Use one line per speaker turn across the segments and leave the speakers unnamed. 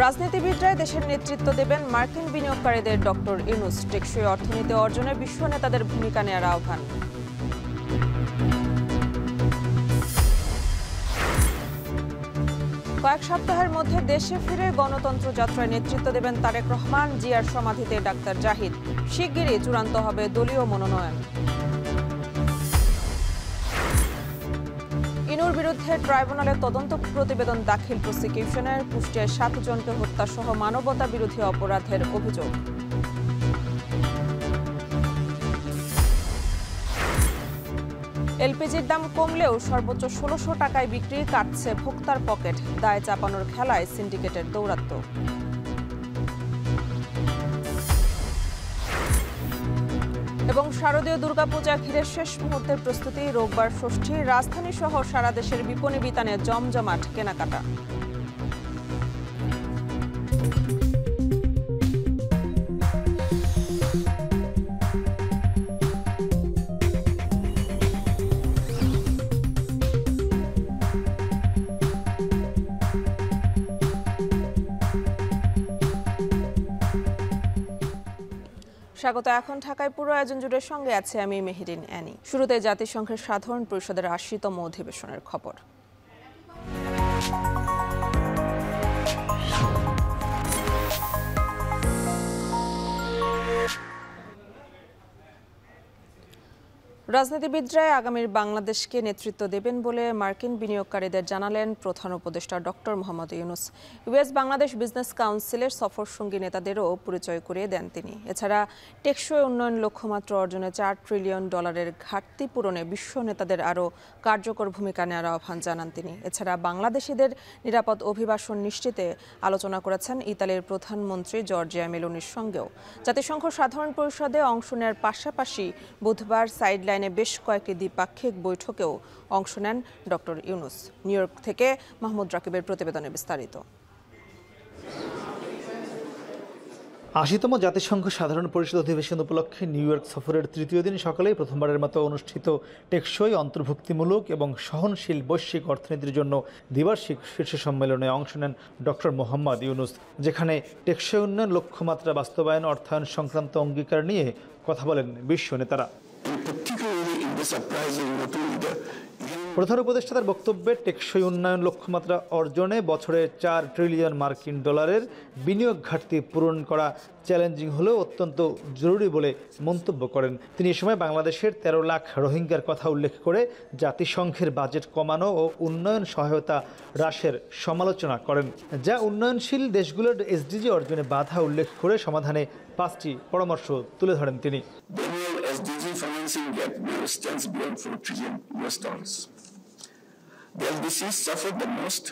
রাজনীতিবিদরাই দেশের নেতৃত্ব দেবেন, মার্কিন বিনিয়োগকারীদের ডক্টর ইউনূস। টেকসই অর্থনীতি অর্জনে বিশ্ব নেতাদের ভূমিকা নেওয়ার আহ্বান। কয়েক সপ্তাহের মধ্যে দেশে ফিরে গণতন্ত্র যাত্রায় নেতৃত্ব দেবেন তারেক রহমান। জিয়ার সমাধিতে ডাক্তার জাহিদ। শিগগিরই চূড়ান্ত হবে দলীয় মনোনয়ন। ইনুর বিরুদ্ধে ট্রাইব্যুনালে তদন্ত প্রতিবেদন দাখিল প্রসিকিউশনের। কুষ্টিয়ায় 7 জনকে হত্যাসহ মানবতা বিরোধী অপরাধের অভিযোগ। এলপিজির দাম কমলেও সর্বোচ্চ 1600 টাকায় বিক্রি, কাটছে ভোক্তার পকেট। দায় চাপানোর খেলায় সিন্ডিকেটের দৌরাত্ম্য। এবং শারদীয় দুর্গাপূজা ঘিরে শেষ মুহূর্তের প্রস্তুতি। রোববার ষষ্ঠী, রাজধানী সহ সারা দেশের বিপণী বিতানে জমজমাট কেনাকাটা। স্বাগত। এখন ঢাকায় পুরো আয়োজন জুড়ে সঙ্গে আছে আমি মেহেরিন অ্যানি। শুরুতে জাতিসংঘের সাধারণ পরিষদের ৮০তম অধিবেশনের খবর। রাজনীতিবিদরাই আগামীর বাংলাদেশকে নেতৃত্ব দেবেন বলে মার্কিন বিনিয়োগকারীদের জানালেন প্রধান উপদেষ্টা doctor Mohammad Yunus. US Bangladesh business কাউন্সিলের সফরসঙ্গী নেতাদেরও পরিচয় করিয়ে দেন তিনি। এছাড়া টেকসই উন্নয়ন লক্ষ্যমাত্রা অর্জনে $4 ট্রিলিয়ন ঘাটতি পূরণে বিশ্ব নেতাদের আরও কার্যকর ভূমিকা নেওয়ার আহ্বান জানান তিনি। এছাড়া বাংলাদেশিদের নিরাপদ অভিবাসন নিশ্চিতে আলোচনা করেছেন ইতালির প্রধানমন্ত্রী জর্জিয়া মেলোনির সঙ্গেও। জাতিসংঘ সাধারণ পরিষদে অংশ নেওয়ার পাশাপাশি বুধবার সাইডলাইন বেশ কয়েকটি দ্বিপাক্ষিক বৈঠকেও অংশ নেন ডক্টর ইউনূস। নিউ ইয়র্ক থেকে মাহমুদ রাকিবের প্রতিবেদনে বিস্তারিত।
৮০তম জাতিসংঘ সাধারণ পরিষদ অধিবেশন উপলক্ষে নিউ ইয়র্ক সফরের তৃতীয় দিন সকালেই প্রথমবারের মতো অনুষ্ঠিত টেকসই, অন্তর্ভুক্তিমূলক এবং সহনশীল বৈশ্বিক অর্থনীতির জন্য দ্বিবার্ষিক শীর্ষ সম্মেলনে অংশ নেন ডক্টর মোহাম্মদ ইউনূস, যেখানে টেকসই উন্নয়ন লক্ষ্যমাত্রা বাস্তবায়ন অর্থায়ন সংক্রান্ত অঙ্গীকার নিয়ে কথা বলেন বিশ্ব নেতারা। প্রধান উপদেষ্টা তার বক্তব্যে টেকসই উন্নয়ন লক্ষ্যমাত্রা অর্জনে বছরে $4 ট্রিলিয়ন বিনিয়োগ ঘাটতি পূরণ করা চ্যালেঞ্জিং হলেও অত্যন্ত জরুরি বলে মন্তব্য করেন তিনি। এ সময় বাংলাদেশের 13 লাখ রোহিঙ্গার কথা উল্লেখ করে জাতিসংঘের বাজেট কমানো ও উন্নয়ন সহায়তা হ্রাসের সমালোচনা করেন, যা উন্নয়নশীল দেশগুলোর এসডিজি অর্জনে বাধা উল্লেখ করে সমাধানে 5টি পরামর্শ তুলে ধরেন তিনি।
SDG financing gap now stands beyond $4 trillion. The LDCs suffer the most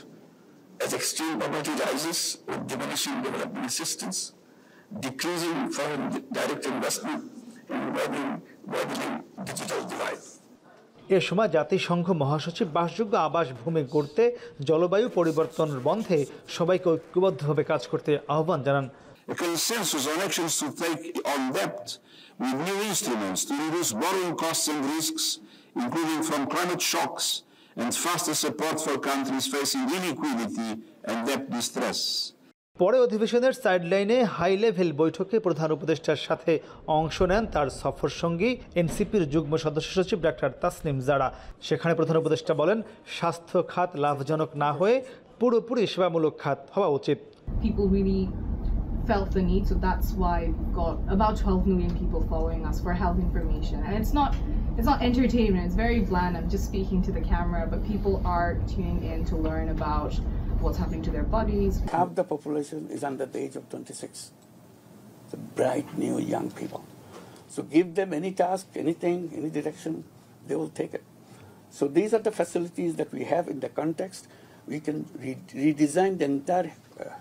as extreme poverty rises with diminishing development assistance, decreasing foreign direct investment, and widening digital divide.
এ সময় জাতিসংঘ মহাসচিব বাসযোগ্য আবাস ভূমি গড়তে, জলবায়ু পরিবর্তন বন্ধে সবাইকে ঐক্যবদ্ধভাবে কাজ করতে আহ্বান জানান।
A consensus on actions to take on debt with new instruments to reduce borrowing costs and risks, including from climate shocks, and faster support for countries facing illiquidity and debt distress.
পরে অধিবেশনের সাইডলাইনে high level বৈঠকে প্রধান উপদেষ্টার সাথে অংশ নেন তার সফর সঙ্গী এনসিপির যুগ্ম সদস্য সচিব ডাক্তার তাসনিম জারা। সেখানে প্রধান উপদেষ্টা বলেন, স্বাস্থ্য খাত লাভজনক না হয়ে পুরোপুরি সেবামূলক খাত হওয়া উচিত।
Felt the need, so that's why we've got about 12 million people following us for health information. And it's not entertainment, it's very bland. I'm just speaking to the camera, but people are tuning in to learn about what's happening to their bodies.
Half the population is under the age of 26. The bright new young people. So give them any task, anything, any direction, they will take it. So these are the facilities that we have in the context. We can redesign the entire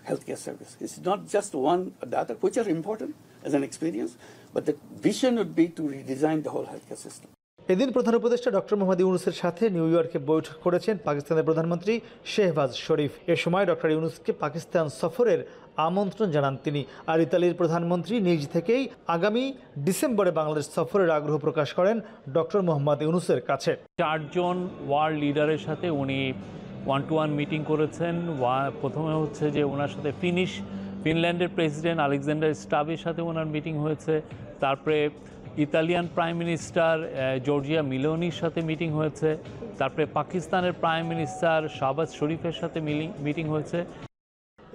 healthcare service. It's not just one or the other, which are important as an experience, but the vision would be to redesign the whole healthcare system.
এদিন প্রধান উপদেষ্টা doctor Mohammad ইউনূসের সাথে new ইয়র্কে বৈঠক করেছেন পাকিস্তানের প্রধানমন্ত্রী শেহবাজ শরীফ। এ সময় ডক্টর ইউনূসকে পাকিস্তান সফরের আমন্ত্রণ জানান তিনি। আর ইতালির প্রধানমন্ত্রী নিজ থেকেই আগামী ডিসেম্বরে বাংলাদেশ সফরের আগ্রহ প্রকাশ করেন ডক্টর মোহাম্মদ ইউনূসের কাছে।
4 জন ওয়ার্ল্ড লিডারের সাথে উনি 1-to-1 মিটিং করেছেন। প্রথমে হচ্ছে যে ওনার সাথে ফিনল্যান্ডের প্রেসিডেন্ট আলেকজান্ডার স্টাবের সাথে ওনার মিটিং হয়েছে। তারপরে ইতালিয়ান প্রাইম মিনিস্টার জর্জিয়া মিলোনির সাথে মিটিং হয়েছে। তারপরে পাকিস্তানের প্রাইম মিনিস্টার শাহবাজ শরীফের সাথে মিটিং হয়েছে।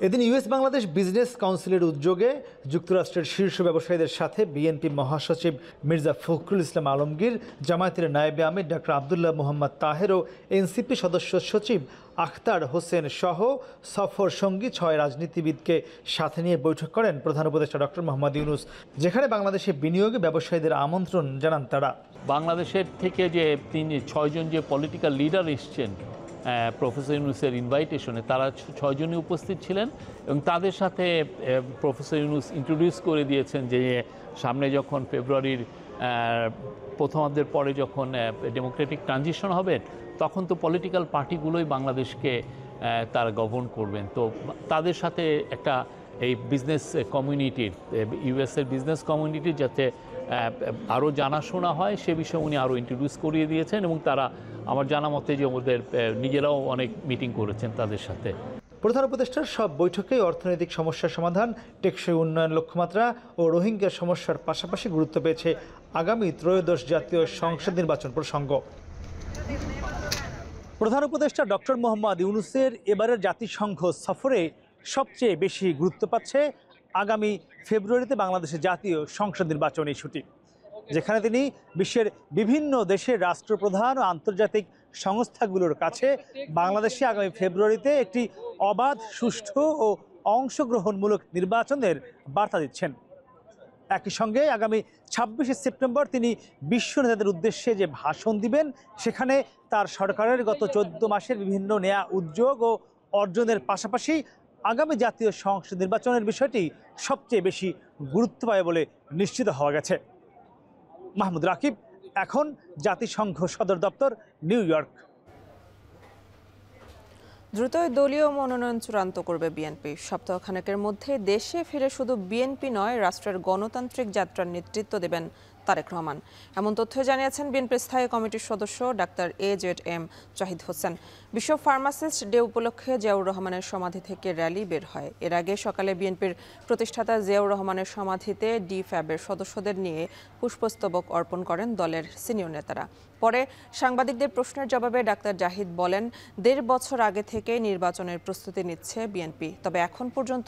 এদিন ইউএস বাংলাদেশ বিজনেস কাউন্সিলের উদ্যোগে যুক্তরাষ্ট্রের শীর্ষ ব্যবসায়ীদের সাথে বিএনপি মহাসচিব মির্জা ফখরুল ইসলাম আলমগীর, জামায়াতের নায়েবে আমির ডক্টর আবদুল্লাহ মোহাম্মদ তাহের ও এনসিপি সদস্য সচিব আখতার হোসেন সহ সফর সঙ্গী 6 রাজনীতিবিদকে সাথে নিয়ে বৈঠক করেন প্রধান উপদেষ্টা ডক্টর মোহাম্মদ ইউনূস, যেখানে বাংলাদেশে বিনিয়োগে ব্যবসায়ীদের আমন্ত্রণ জানান তারা।
বাংলাদেশের থেকে যে 6 জন যে পলিটিক্যাল লিডার এসছেন প্রফেসর ইউনূসের ইনভাইটেশনে, তারা 6 জনই উপস্থিত ছিলেন এবং তাদের সাথে প্রফেসর ইউনূস ইন্ট্রোডিউস করে দিয়েছেন যে সামনে যখন ফেব্রুয়ারির প্রথমার্ধের পরে যখন ডেমোক্রেটিক ট্রানজিশন হবে, তখন তো পলিটিক্যাল পার্টিগুলোই বাংলাদেশকে তারা গভর্ন করবেন। তো তাদের সাথে একটা এই বিজনেস কমিউনিটির, ইউএসের বিজনেস কমিউনিটির যাতে আরও জানাশোনা হয় সে বিষয়ে উনি আরও ইন্ট্রোডিউস করিয়ে দিয়েছেন এবং তারা আমার জানা মতে যে ওদের নিজেরাও অনেক মিটিং করেছেন তাদের সাথে।
প্রধান উপদেষ্টার সব বৈঠকেই অর্থনৈতিক সমস্যার সমাধান, টেকসই উন্নয়ন লক্ষ্যমাত্রা ও রোহিঙ্গা সমস্যার পাশাপাশি গুরুত্ব পেয়েছে আগামী ত্রয়োদশ জাতীয় সংসদ নির্বাচন প্রসঙ্গ। প্রধান উপদেষ্টা ডক্টর মোহাম্মদ ইউনূসের এবারের জাতিসংঘ সফরে সবচেয়ে বেশি গুরুত্ব পাচ্ছে আগামী ফেব্রুয়ারিতে বাংলাদেশের জাতীয় সংসদ নির্বাচন ইস্যুটি, যেখানে তিনি বিশ্বের বিভিন্ন দেশের রাষ্ট্রপ্রধান ও আন্তর্জাতিক সংস্থাগুলোর কাছে বাংলাদেশে আগামী ফেব্রুয়ারিতে একটি অবাধ, সুষ্ঠু ও অংশগ্রহণমূলক নির্বাচনের বার্তা দিচ্ছেন। একই সঙ্গে আগামী 26শে সেপ্টেম্বর তিনি বিশ্ব নেতাদের উদ্দেশ্যে যে ভাষণ দিবেন, সেখানে তার সরকারের গত 14 মাসের বিভিন্ন নেয়া উদ্যোগ ও অর্জনের পাশাপাশি আগামী জাতীয় সংসদ নির্বাচনের বিষয়টি সবচেয়ে বেশি গুরুত্ব পায় বলে নিশ্চিত হওয়া গেছে। মাহমুদ রাকিব, এখন জাতিসংঘ সদর দপ্তর, নিউ ইয়র্ক।
দ্রুতই দলীয় মনোনয়ন চূড়ান্ত করবে বিএনপি। সপ্তাহখানেকের মধ্যে দেশে ফিরে শুধু বিএনপি নয়, রাষ্ট্রের গণতান্ত্রিক যাত্রার নেতৃত্ব দেবেন তারেক রহমান। এমন তথ্য জানিয়েছেন বিএনপির স্থায়ী কমিটির সদস্য ডাক্তার AZM জাহিদ হোসেন। বিশ্ব ফার্মাসিস্ট ডে উপলক্ষে জিয়াউর রহমানের সমাধি থেকে র্যালি বের হয়। এর আগে সকালে বিএনপির প্রতিষ্ঠাতা জিয়াউর রহমানের সমাধিতে DFAB-এর সদস্যদের নিয়ে পুষ্পস্তবক অর্পণ করেন দলের সিনিয়র নেতারা। পরে সাংবাদিকদের প্রশ্নের জবাবে ডাক্তার জাহিদ বলেন, 1.5 বছর আগে থেকে নির্বাচনের প্রস্তুতি নিচ্ছে বিএনপি, তবে এখন পর্যন্ত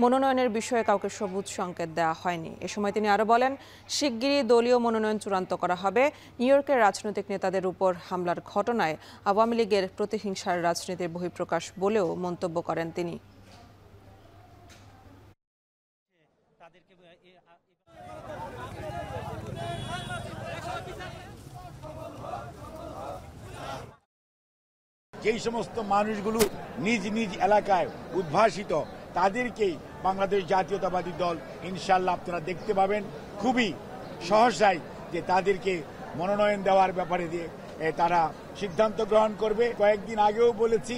মনোনয়নের বিষয়ে কাউকে সবুজ সংকেত দেওয়া হয়নি। এ সময় তিনি আরও বলেন, শিগগিরই দলীয় মনোনয়ন চূড়ান্ত করা হবে। নিউ ইয়র্কের রাজনৈতিক নেতাদের উপর হামলার ঘটনায় আওয়ামী লীগের প্রতিহিংসার রাজনীতির বহিঃপ্রকাশ বলেও মন্তব্য করেন তিনি।
যেই সমস্ত মানুষগুলো নিজ নিজ এলাকায় উদ্ভাসিত, তাদেরকেই বাংলাদেশ জাতীয়তাবাদী দল ইনশাল্লাহ আপনারা দেখতে পাবেন খুবই সহসাই যে তাদেরকে মনোনয়ন দেওয়ার ব্যাপারে দিয়ে তারা সিদ্ধান্ত গ্রহণ করবে। কয়েকদিন আগেও বলেছি,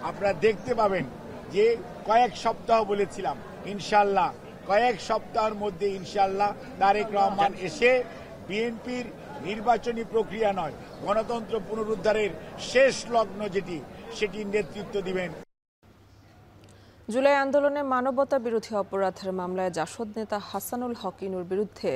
আপনারা দেখতে পাবেন যে কয়েক সপ্তাহ বলেছিলাম, ইনশাল্লাহ কয়েক সপ্তাহের মধ্যে ইনশাল্লাহ তারেক রহমান এসে বিএনপির নির্বাচনী প্রক্রিয়া নয়, গণতন্ত্র পুনরুদ্ধারের শেষ লগ্ন যেটি, সেটির নেতৃত্ব দিবেন।
জুলাই আন্দোলনে মানবতা বিরোধী অপরাধের মামলায় জাসদ নেতা হাসানুল হক ইনুর বিরুদ্ধে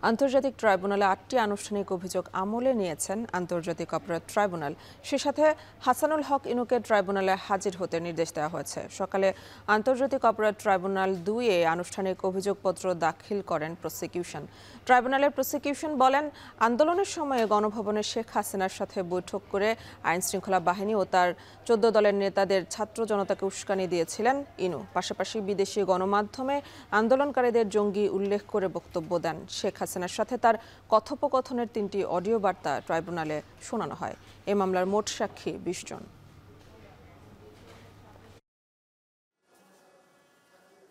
আন্তর্জাতিক ট্রাইব্যুনালে 8টি আনুষ্ঠানিক অভিযোগ আমলে নিয়েছেন আন্তর্জাতিক অপরাধ ট্রাইব্যুনাল। সে সাথে হাসানুল হক ইনুকে ট্রাইব্যুনালে হাজির হতে নির্দেশ দেওয়া হয়েছে। সকালে আন্তর্জাতিক অপরাধ ট্রাইব্যুনাল 2-এ আনুষ্ঠানিক অভিযোগপত্র দাখিল করেন প্রসিকিউশন। ট্রাইব্যুনালের প্রসিকিউশন বলেন, আন্দোলনের সময়ে গণভবনে শেখ হাসিনার সাথে বৈঠক করে আইনশৃঙ্খলা বাহিনী ও তার 14 দলের নেতাদের ছাত্র জনতাকে উস্কানি দিয়েছিলেন ইনু। পাশাপাশি বিদেশি গণমাধ্যমে আন্দোলনকারীদের জঙ্গি উল্লেখ করে বক্তব্য দেন। শেখ হাসিনার সাথে তার কথোপকথনের 3টি অডিও বার্তা ট্রাইব্যুনালে শোনানো হয়। এ মামলার মোট সাক্ষী 20 জন।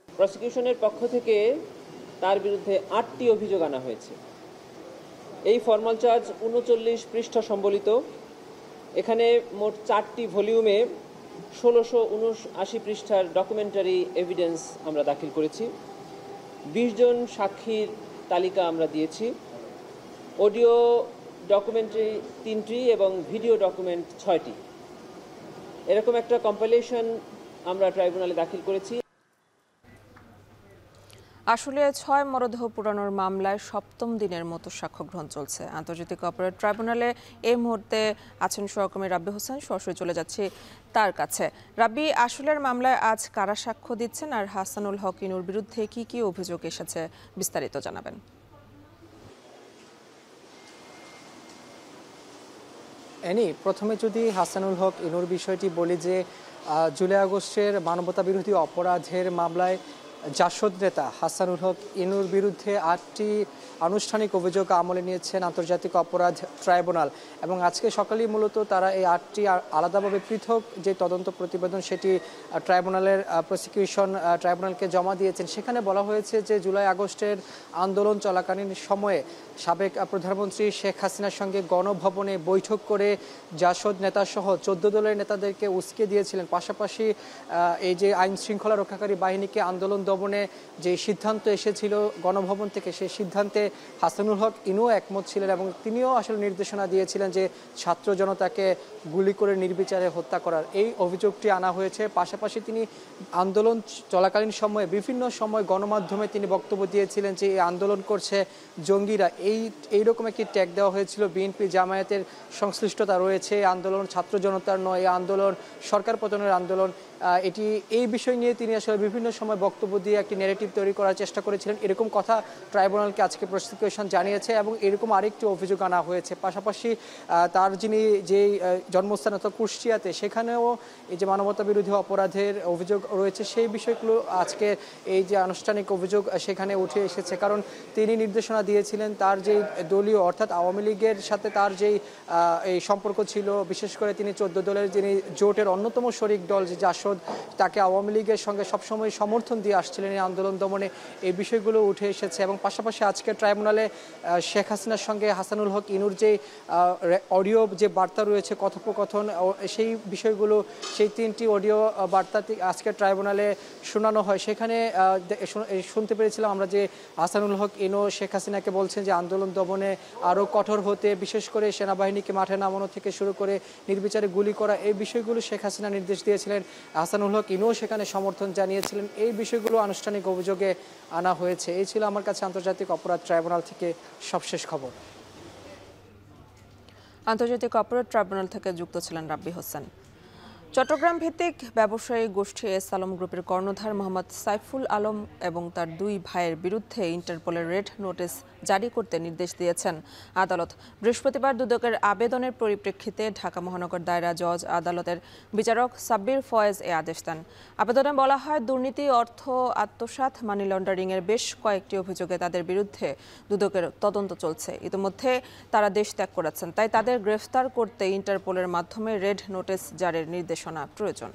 প্রসিকিউশনের পক্ষ থেকে তার বিরুদ্ধে 8টি অভিযোগ আনা হয়েছে। এই ফর্মাল চার্জ 39 পৃষ্ঠা সম্বলিত। এখানে মোট 4টি ভলিউমে 1679 পৃষ্ঠার ডকুমেন্টারি এভিডেন্স আমরা দাখিল করেছি। 20 জন সাক্ষীর তালিকা আমরা দিয়েছি। অডিও ডকুমেন্টারি 3টি এবং ভিডিও ডকুমেন্ট 6টি। এরকম একটা কম্পাইলেশন আমরা ট্রাইব্যুনালে দাখিল করেছি।
আসলে 6 মরদেহ পুরানোর মামলায় 7ম দিনের মতো সাক্ষ্য গ্রহণ চলছে। আন্তর্জাতিক অপরাধ ট্রাইব্যুনালে এই মুহূর্তে আছেন সহকর্মী রাব্বি হোসেন, সরাসরি চলে যাচ্ছি তার কাছে। রাব্বি, আসলের মামলায় আজ কারা সাক্ষ্য দিচ্ছেন আর হাসানুল হক ইনুর বিরুদ্ধে কি কি অভিযোগ এসেছে বিস্তারিত জানাবেন।
প্রথমে যদি হাসানুল হক ইনুর বিষয়টি বলি যে জুলাই আগস্টের মানবতা বিরোধী অপরাধের মামলায় জাসদ নেতা হাসানুল হক ইনুর বিরুদ্ধে 8টি আনুষ্ঠানিক অভিযোগ আমলে নিয়েছেন আন্তর্জাতিক অপরাধ ট্রাইব্যুনাল এবং আজকে সকালেই মূলত তারা এই 8টি আলাদাভাবে পৃথক যে তদন্ত প্রতিবেদন সেটি ট্রাইব্যুনালের প্রসিকিউশন ট্রাইব্যুনালকে জমা দিয়েছেন। সেখানে বলা হয়েছে যে জুলাই আগস্টের আন্দোলন চলাকালীন সময়ে সাবেক প্রধানমন্ত্রী শেখ হাসিনার সঙ্গে গণভবনে বৈঠক করে জাসদ নেতাসহ 14 দলের নেতাদেরকে উস্কে দিয়েছিলেন। পাশাপাশি এই যে আইন শৃঙ্খলা রক্ষাকারী বাহিনীকে আন্দোলন দমনে যে সিদ্ধান্ত এসেছিল গণভবন থেকে, সেই সিদ্ধান্তে হাসানুল হক ইনুও একমত ছিলেন এবং তিনিও আসলে নির্দেশনা দিয়েছিলেন যে ছাত্র জনতাকে গুলি করে নির্বিচারে হত্যা করার এই অভিযোগটি আনা হয়েছে। পাশাপাশি তিনি আন্দোলন চলাকালীন সময়ে বিভিন্ন সময় গণমাধ্যমে তিনি বক্তব্য দিয়েছিলেন যে এই আন্দোলন করছে জঙ্গিরা। এইরকম একটি ট্যাগ দেওয়া হয়েছিল। বিএনপি জামায়াতের সংশ্লিষ্টতা রয়েছে, আন্দোলন ছাত্র জনতার নয়, এই আন্দোলন সরকার পতনের আন্দোলন। এই বিষয় নিয়ে তিনি আসলে বিভিন্ন সময় বক্তব্য দিয়ে একটি ন্যারেটিভ তৈরি করার চেষ্টা করেছিলেন। এরকম কথা ট্রাইব্যুনালকে আজকে প্রসিকিউশন জানিয়েছে এবং এরকম আরেকটি অভিযোগ আনা হয়েছে। পাশাপাশি তার যিনি যেই জন্মস্থান অর্থাৎ কুষ্টিয়াতে, সেখানেও এই যে মানবতা বিরোধী অপরাধের অভিযোগ রয়েছে, সেই বিষয়গুলো আজকে এই যে আনুষ্ঠানিক অভিযোগ সেখানে উঠে এসেছে। কারণ তিনি নির্দেশনা দিয়েছিলেন তার যেই দলীয় অর্থাৎ আওয়ামী লীগের সাথে তার যেই এই সম্পর্ক ছিল, বিশেষ করে তিনি 14 দলের যিনি জোটের অন্যতম শরিক দল যে জাসদ, তাকে আওয়ামী লীগের সঙ্গে সবসময় সমর্থন দিয়ে আসছিলেন এই আন্দোলন দমনে, এই বিষয়গুলো উঠে এসেছে। এবং পাশাপাশি আজকে ট্রাইব্যুনালে শেখ হাসিনার সঙ্গে হাসানুল হক ইনুর যে অডিও যে বার্তা রয়েছে কথোপকথন, সেই বিষয়গুলো সেই 3টি অডিও বার্তা আজকে ট্রাইব্যুনালে শোনানো হয়। সেখানে শুনতে পেরেছিলাম আমরা যে হাসানুল হক ইনু শেখ হাসিনাকে বলছেন যে আন্দোলন দমনে আরও কঠোর হতে, বিশেষ করে সেনাবাহিনীকে মাঠে নামানো থেকে শুরু করে নির্বিচারে গুলি করা, এই বিষয়গুলো শেখ হাসিনা নির্দেশ দিয়েছিলেন। হাসানুল হক ইনুও সেখানে সমর্থন জানিয়েছিলেন। এই বিষয়গুলো আনুষ্ঠানিক অভিযোগে আনা হয়েছে। এই ছিল আমার কাছে আন্তর্জাতিক অপরাধ ট্রাইব্যুনাল থেকে সবশেষ খবর।
আন্তর্জাতিক অপরাধ ট্রাইব্যুনাল থেকে যুক্ত ছিলেন রাব্বি হোসেন। চট্টগ্রাম ভিত্তিক ব্যবসায়ী গোষ্ঠী এস আলম গ্রুপের কর্ণধার মোহাম্মদ সাইফুল আলম এবং তার 2 ভাইয়ের বিরুদ্ধে ইন্টারপোলের রেড নোটিশ জারি করতে নির্দেশ দিয়েছেন আদালত। বৃহস্পতিবার দুদকের আবেদনের পরিপ্রেক্ষিতে ঢাকা মহানগর দায়রা জজ আদালতের বিচারক সাব্বির ফয়েজ এ আদেশ দেন। আবেদনে বলা হয়, দুর্নীতি, অর্থ আত্মসাৎ, মানি লন্ডারিংয়ের বেশ কয়েকটি অভিযোগে তাদের বিরুদ্ধে দুদকের তদন্ত চলছে। ইতিমধ্যে তারা দেশ ত্যাগ করেছেন, তাই তাদের গ্রেফতার করতে ইন্টারপোলের মাধ্যমে রেড নোটিশ জারির নির্দেশনা প্রয়োজন।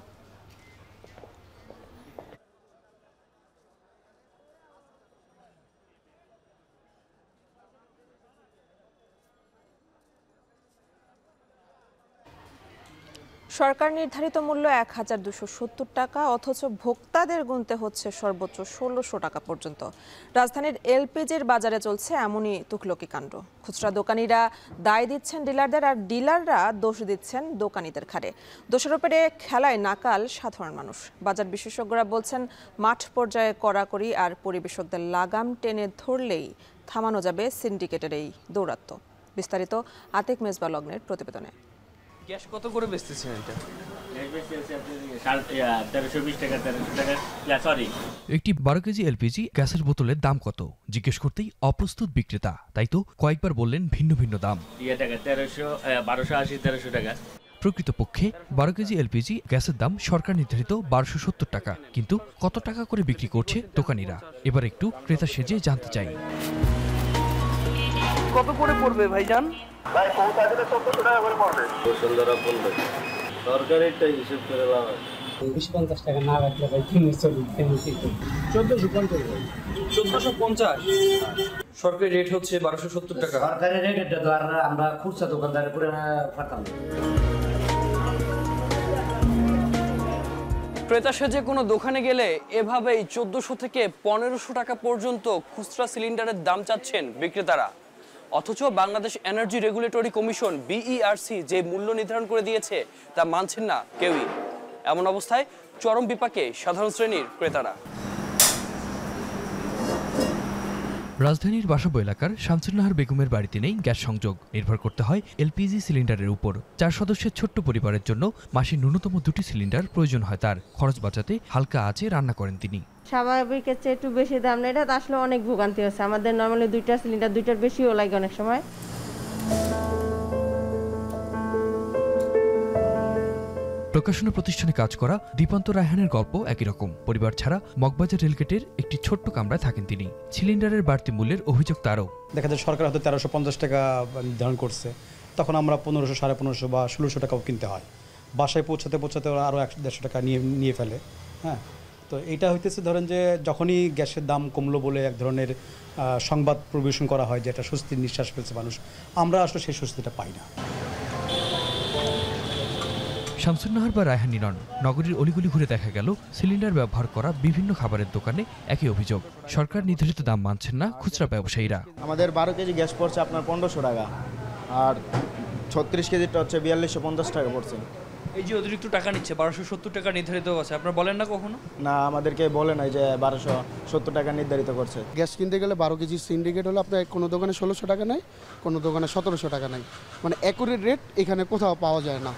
সরকার নির্ধারিত মূল্য 1270 টাকা, অথচ ভোক্তাদের গুনতে হচ্ছে সর্বোচ্চ 1600 টাকা পর্যন্ত। রাজধানীর এলপিজির বাজারে চলছে এমনই তুখলকি কাণ্ড। খুচরা দোকানিরা দায় দিচ্ছেন ডিলারদের, আর ডিলাররা দোষ দিচ্ছেন দোকানিদের ঘাড়ে। দোষের উপরে খেলায় নাকাল সাধারণ মানুষ। বাজার বিশেষজ্ঞরা বলছেন, মাঠ পর্যায়ে কড়াকড়ি আর পরিবেশকদের লাগাম টেনে ধরলেই থামানো যাবে সিন্ডিকেটের এই দৌরাত্ম্য। বিস্তারিত আতিক মেজবা লগ্নের প্রতিবেদনে।
গ্যাস কত করে বেচতেছেন এটা?
একটি 12 কেজি এলপিজি গ্যাসের বোতলের দাম কত জিজ্ঞেস করতেই অপ্রস্তুত বিক্রেতা, তাই তো কয়েকবার বললেন ভিন্ন ভিন্ন দাম।
1280-1300 টাকা।
প্রকৃতপক্ষে 12 কেজি এলপিজি গ্যাসের দাম সরকার নির্ধারিত 1270 টাকা, কিন্তু কত টাকা করে বিক্রি করছে দোকানিরা? এবার একটু ক্রেতা সেজে জানতে চাই।
কত করে পড়বে ভাইজান?
ভাই কোথা থেকে 1400 টাকা করে পড়বে। বসুন্ধরা বলবে সরকারিটা হিসাব করে লাভ আছে।
20-50 টাকা না রাখলে ভাই তুমি চলি কেমন কি 1450 ভাই
1450। সরকারি রেট হচ্ছে 1270 টাকা।
সরকারি রেট এটা তো আর আমরা খুচরা দোকানদার করে পাঠাম।
ক্রেতা সেজে কোনো দোকানে গেলে এভাবেই 1400 থেকে 1500 টাকা পর্যন্ত খুচরা সিলিন্ডারের দাম চাচ্ছেন বিক্রেতারা। অথচ Bangladesh energy regulatory commission BERC যে মূল্য নির্ধারণ করে দিয়েছে তা মানছেন না কেউই। এমন অবস্থায় চরম বিপাকে সাধারণ শ্রেণীর ক্রেতারা।
রাজধানীর বাসাবো এলাকার শামসুন্নাহার বেগমের বাড়িতে নেই গ্যাস সংযোগ, নির্ভর করতে হয় এলপিজি সিলিন্ডারের উপর। 4 সদস্যের ছোট্ট পরিবারের জন্য মাসে ন্যূনতম 2টি সিলিন্ডার প্রয়োজন হয় তার। খরচ বাঁচাতে হালকা আঁচে রান্না করেন তিনি।
স্বাভাবিকের চেয়ে একটু বেশি দাম না, এটা আসলে অনেক ভোগান্তি হচ্ছে আমাদের। নর্মালি 2টা সিলিন্ডার, 2টার বেশিও লাগে অনেক সময়।
প্রকাশনা প্রতিষ্ঠানে কাজ করা দীপান্ত রায়হানের গল্প একই রকম। পরিবার ছাড়া মগবাজার রেলগেটের একটি ছোট্ট কামরায় থাকেন তিনি। সিলিন্ডারের বাড়তি মূল্যের অভিযোগ তারও।
দেখা যায় সরকার হয়তো 1350 টাকা নির্ধারণ করছে, তখন আমরা 1500, 1550 বা 1600 টাকাও কিনতে হয়। বাসায় পৌঁছাতে ওরা আরও 150 টাকা নিয়ে ফেলে। হ্যাঁ, তো এইটা হইতেছে ধরেন যে যখনই গ্যাসের দাম কমলো বলে এক ধরনের সংবাদ পরিবেশন করা হয় যে একটা স্বস্তির নিঃশ্বাস ফেলছে মানুষ, আমরা আসলে সেই স্বস্তিটা পাই না।
শামসুন্নাহার বা রায়হানি নন, নগরীর অলিগলি ঘুরে দেখা গেল সিলিন্ডার ব্যবহার করা বিভিন্ন খাবারের দোকানে একই অভিযোগ। সরকার নির্ধারিত দাম মানছেন না খুচরা ব্যবসায়ীরা।
আমাদের 12 কেজি গ্যাস পড়ছে আপনার 1500 টাকা, আর 36 কেজিটা হচ্ছে 4250 টাকা পড়ছে।
এই যে অতিরিক্ত টাকা নিচ্ছে 1270 টাকা নির্ধারিত আছে, আপনারা বলেন না কখনো?
না, আমাদেরকে বলে নাই যে 1270 টাকা নির্ধারিত করছে।
গ্যাস কিনতে গেলে 12 কেজি সিন্ডিকেট হলো আপনার কোনো দোকানে 1600 টাকা নেয়, কোনো দোকানে 1700 টাকা নেয়। মানে অ্যাকুরেট রেট এখানে কোথাও পাওয়া যায় না।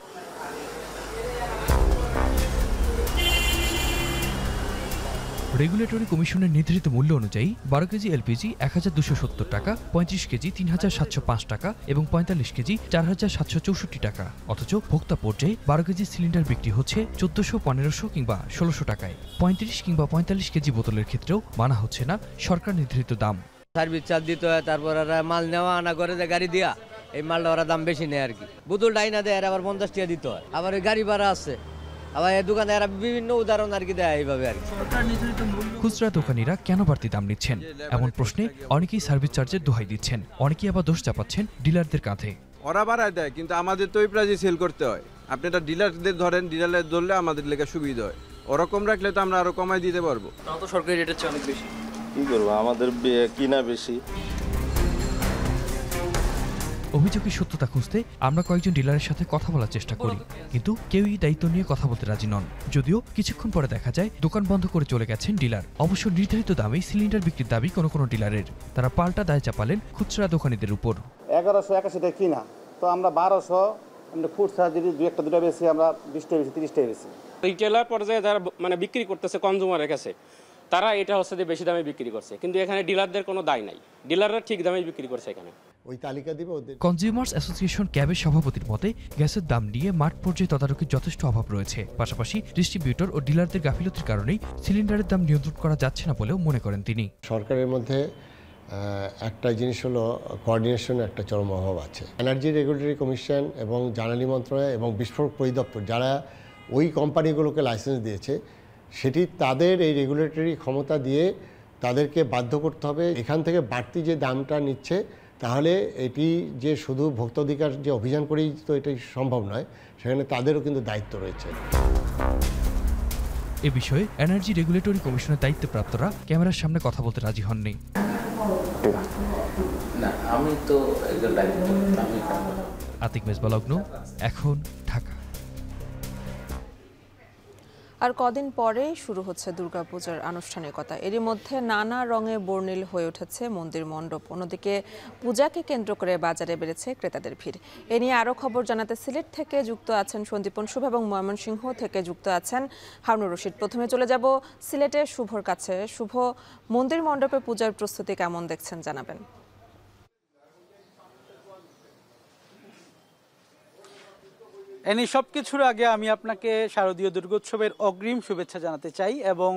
রেগুলেটরি কমিশনের নির্ধারিত মূল্য অনুযায়ী 12 কেজি এলপিজি 1270 টাকা, 35 কেজি 3705 টাকা এবং 45 কেজি 4764 টাকা। অথচ ভোক্তা পর্যায়ে 12 কেজি সিলিন্ডার বিক্রি হচ্ছে 1400, 1500 কিংবা 1600 টাকায়। 35 কিংবা 45 কেজি বোতলের ক্ষেত্রেও মানা হচ্ছে না সরকার নির্ধারিত দাম।
সার্ভিস চার্জ দিতে হয়, তারপর ওরা মাল নেওয়া আনা করে যে গাড়ি দিয়া, এই মালটা ওরা দাম বেশি নেয় আর কি। বোতল ডাইনা দেয় আর আবার 50 টাকা দিতে হয়, আবার ওই গাড়ি ভাড়া আছে, আবার এই দোকানে এরা বিভিন্ন উদাহরণ আর কি দেয় এইভাবে আর কি।
খুচরা দোকানিরা কেন বাড়তি দাম নিচ্ছেন এমন প্রশ্নে অনেকেই সার্ভিস চার্জের দোহাই দিচ্ছেন, অনেকেই আবার দোষ চাপাচ্ছেন ডিলারদের কাঁধে।
ওরা বাড়ায় দেয়, কিন্তু আমাদের তো ওই প্রাইজে সেল করতে হয়। আপনি এটা ডিলারদের ধরেন, ডিলারদের ধরলে আমাদের লেগে সুবিধা হয়। ওরকম রাখলে তো আমরা আরো কমাই দিতে পারবো।
তাও তো সরকারি রেটের চেয়ে অনেক বেশি।
কি করবো, আমাদের কিনা বেশি।
অভিযোগের সত্যতা খুঁজতে আমরা কয়েকজন ডিলারের সাথে কথা বলার চেষ্টা করি, কিন্তু কেউই দায়িত্ব নিয়ে কথা বলতে রাজি নন। যদিও কিছুক্ষণ পরে দেখা যায় দোকান বন্ধ করে চলে গেছেন ডিলার। অবশ্য নির্ধারিত দামেই সিলিন্ডার বিক্রির দাবি কোনো ডিলারের। তারা পাল্টা দায় চাপালেন খুচরা দোকানিদের উপর।
1181 টাকা কিনা, তো আমরা 1200, আমরা খুচরা যদি 2-2টা বেশি, আমরা 20 টাকা বেশি, 30 টাকা বেশি।
রিটেলার পর্যায়ে যারা মানে বিক্রি করতেছে কনজিউমারের কাছে, তারা এটা হচ্ছে যে বেশি দামে বিক্রি করছে, কিন্তু এখানে ডিলারদের কোনো দায় নাই, ডিলাররা ঠিক দামে বিক্রি করছে। এখানে
ওই তালিকা দিবে ওদের।
কনজিউমার্স অ্যাসোসিয়েশন ক্যাবের সভাপতির মতে গ্যাসের দাম নিয়ে মাঠ পর্যায়ে তদারকির যথেষ্ট অভাব রয়েছে। পাশাপাশি ডিস্ট্রিবিউটর ও ডিলারদের গাফিলতির কারণেই সিলিন্ডারের দাম নিয়ন্ত্রণ করা যাচ্ছে না বলেও মনে করেন তিনি।
সরকারের মধ্যে একটা জিনিস হলো কোঅর্ডিনেশন, একটা চরম অভাব আছে। এনার্জি রেগুলেটরি কমিশন এবং জ্বালানি মন্ত্রণালয় এবং বিস্ফোরক পরিদপ্তর যারা ওই কোম্পানিগুলোকে লাইসেন্স দিয়েছে, সেটি তাদের এই রেগুলেটরি ক্ষমতা দিয়ে তাদেরকে বাধ্য করতে হবে এখান থেকে বাড়তি যে দামটা নিচ্ছে, তাহলে এটি যে শুধু ভোক্তাধিকার যে অভিযান করেই তো এটাই সম্ভব নয়, সেখানে তাদেরও কিন্তু দায়িত্ব রয়েছে।
এ বিষয়ে এনার্জি রেগুলেটরি কমিশনের দায়িত্বপ্রাপ্তরা ক্যামেরার সামনে কথা বলতে রাজি হননি। আতিক মেজবালগ্ন, এখন ঢাকা।
আর কদিন পরেই শুরু হচ্ছে দুর্গাপূজার আনুষ্ঠানিকতা। এরই মধ্যে নানা রঙে বর্ণিল হয়ে উঠেছে মন্দির মণ্ডপ। অন্যদিকে পূজাকে কেন্দ্র করে বাজারে বেড়েছে ক্রেতাদের ভিড়। এ নিয়ে আরও খবর জানাতে সিলেট থেকে যুক্ত আছেন সন্দীপন শুভ এবং ময়মনসিংহ থেকে যুক্ত আছেন হারুনুর রশিদ। প্রথমে চলে যাব সিলেটে শুভর কাছে। শুভ, মন্দির মণ্ডপে পূজার প্রস্তুতি কেমন দেখছেন জানাবেন।
এনি সব কিছুর আগে আমি আপনাকে শারদীয় দুর্গোৎসবের অগ্রিম শুভেচ্ছা জানাতে চাই। এবং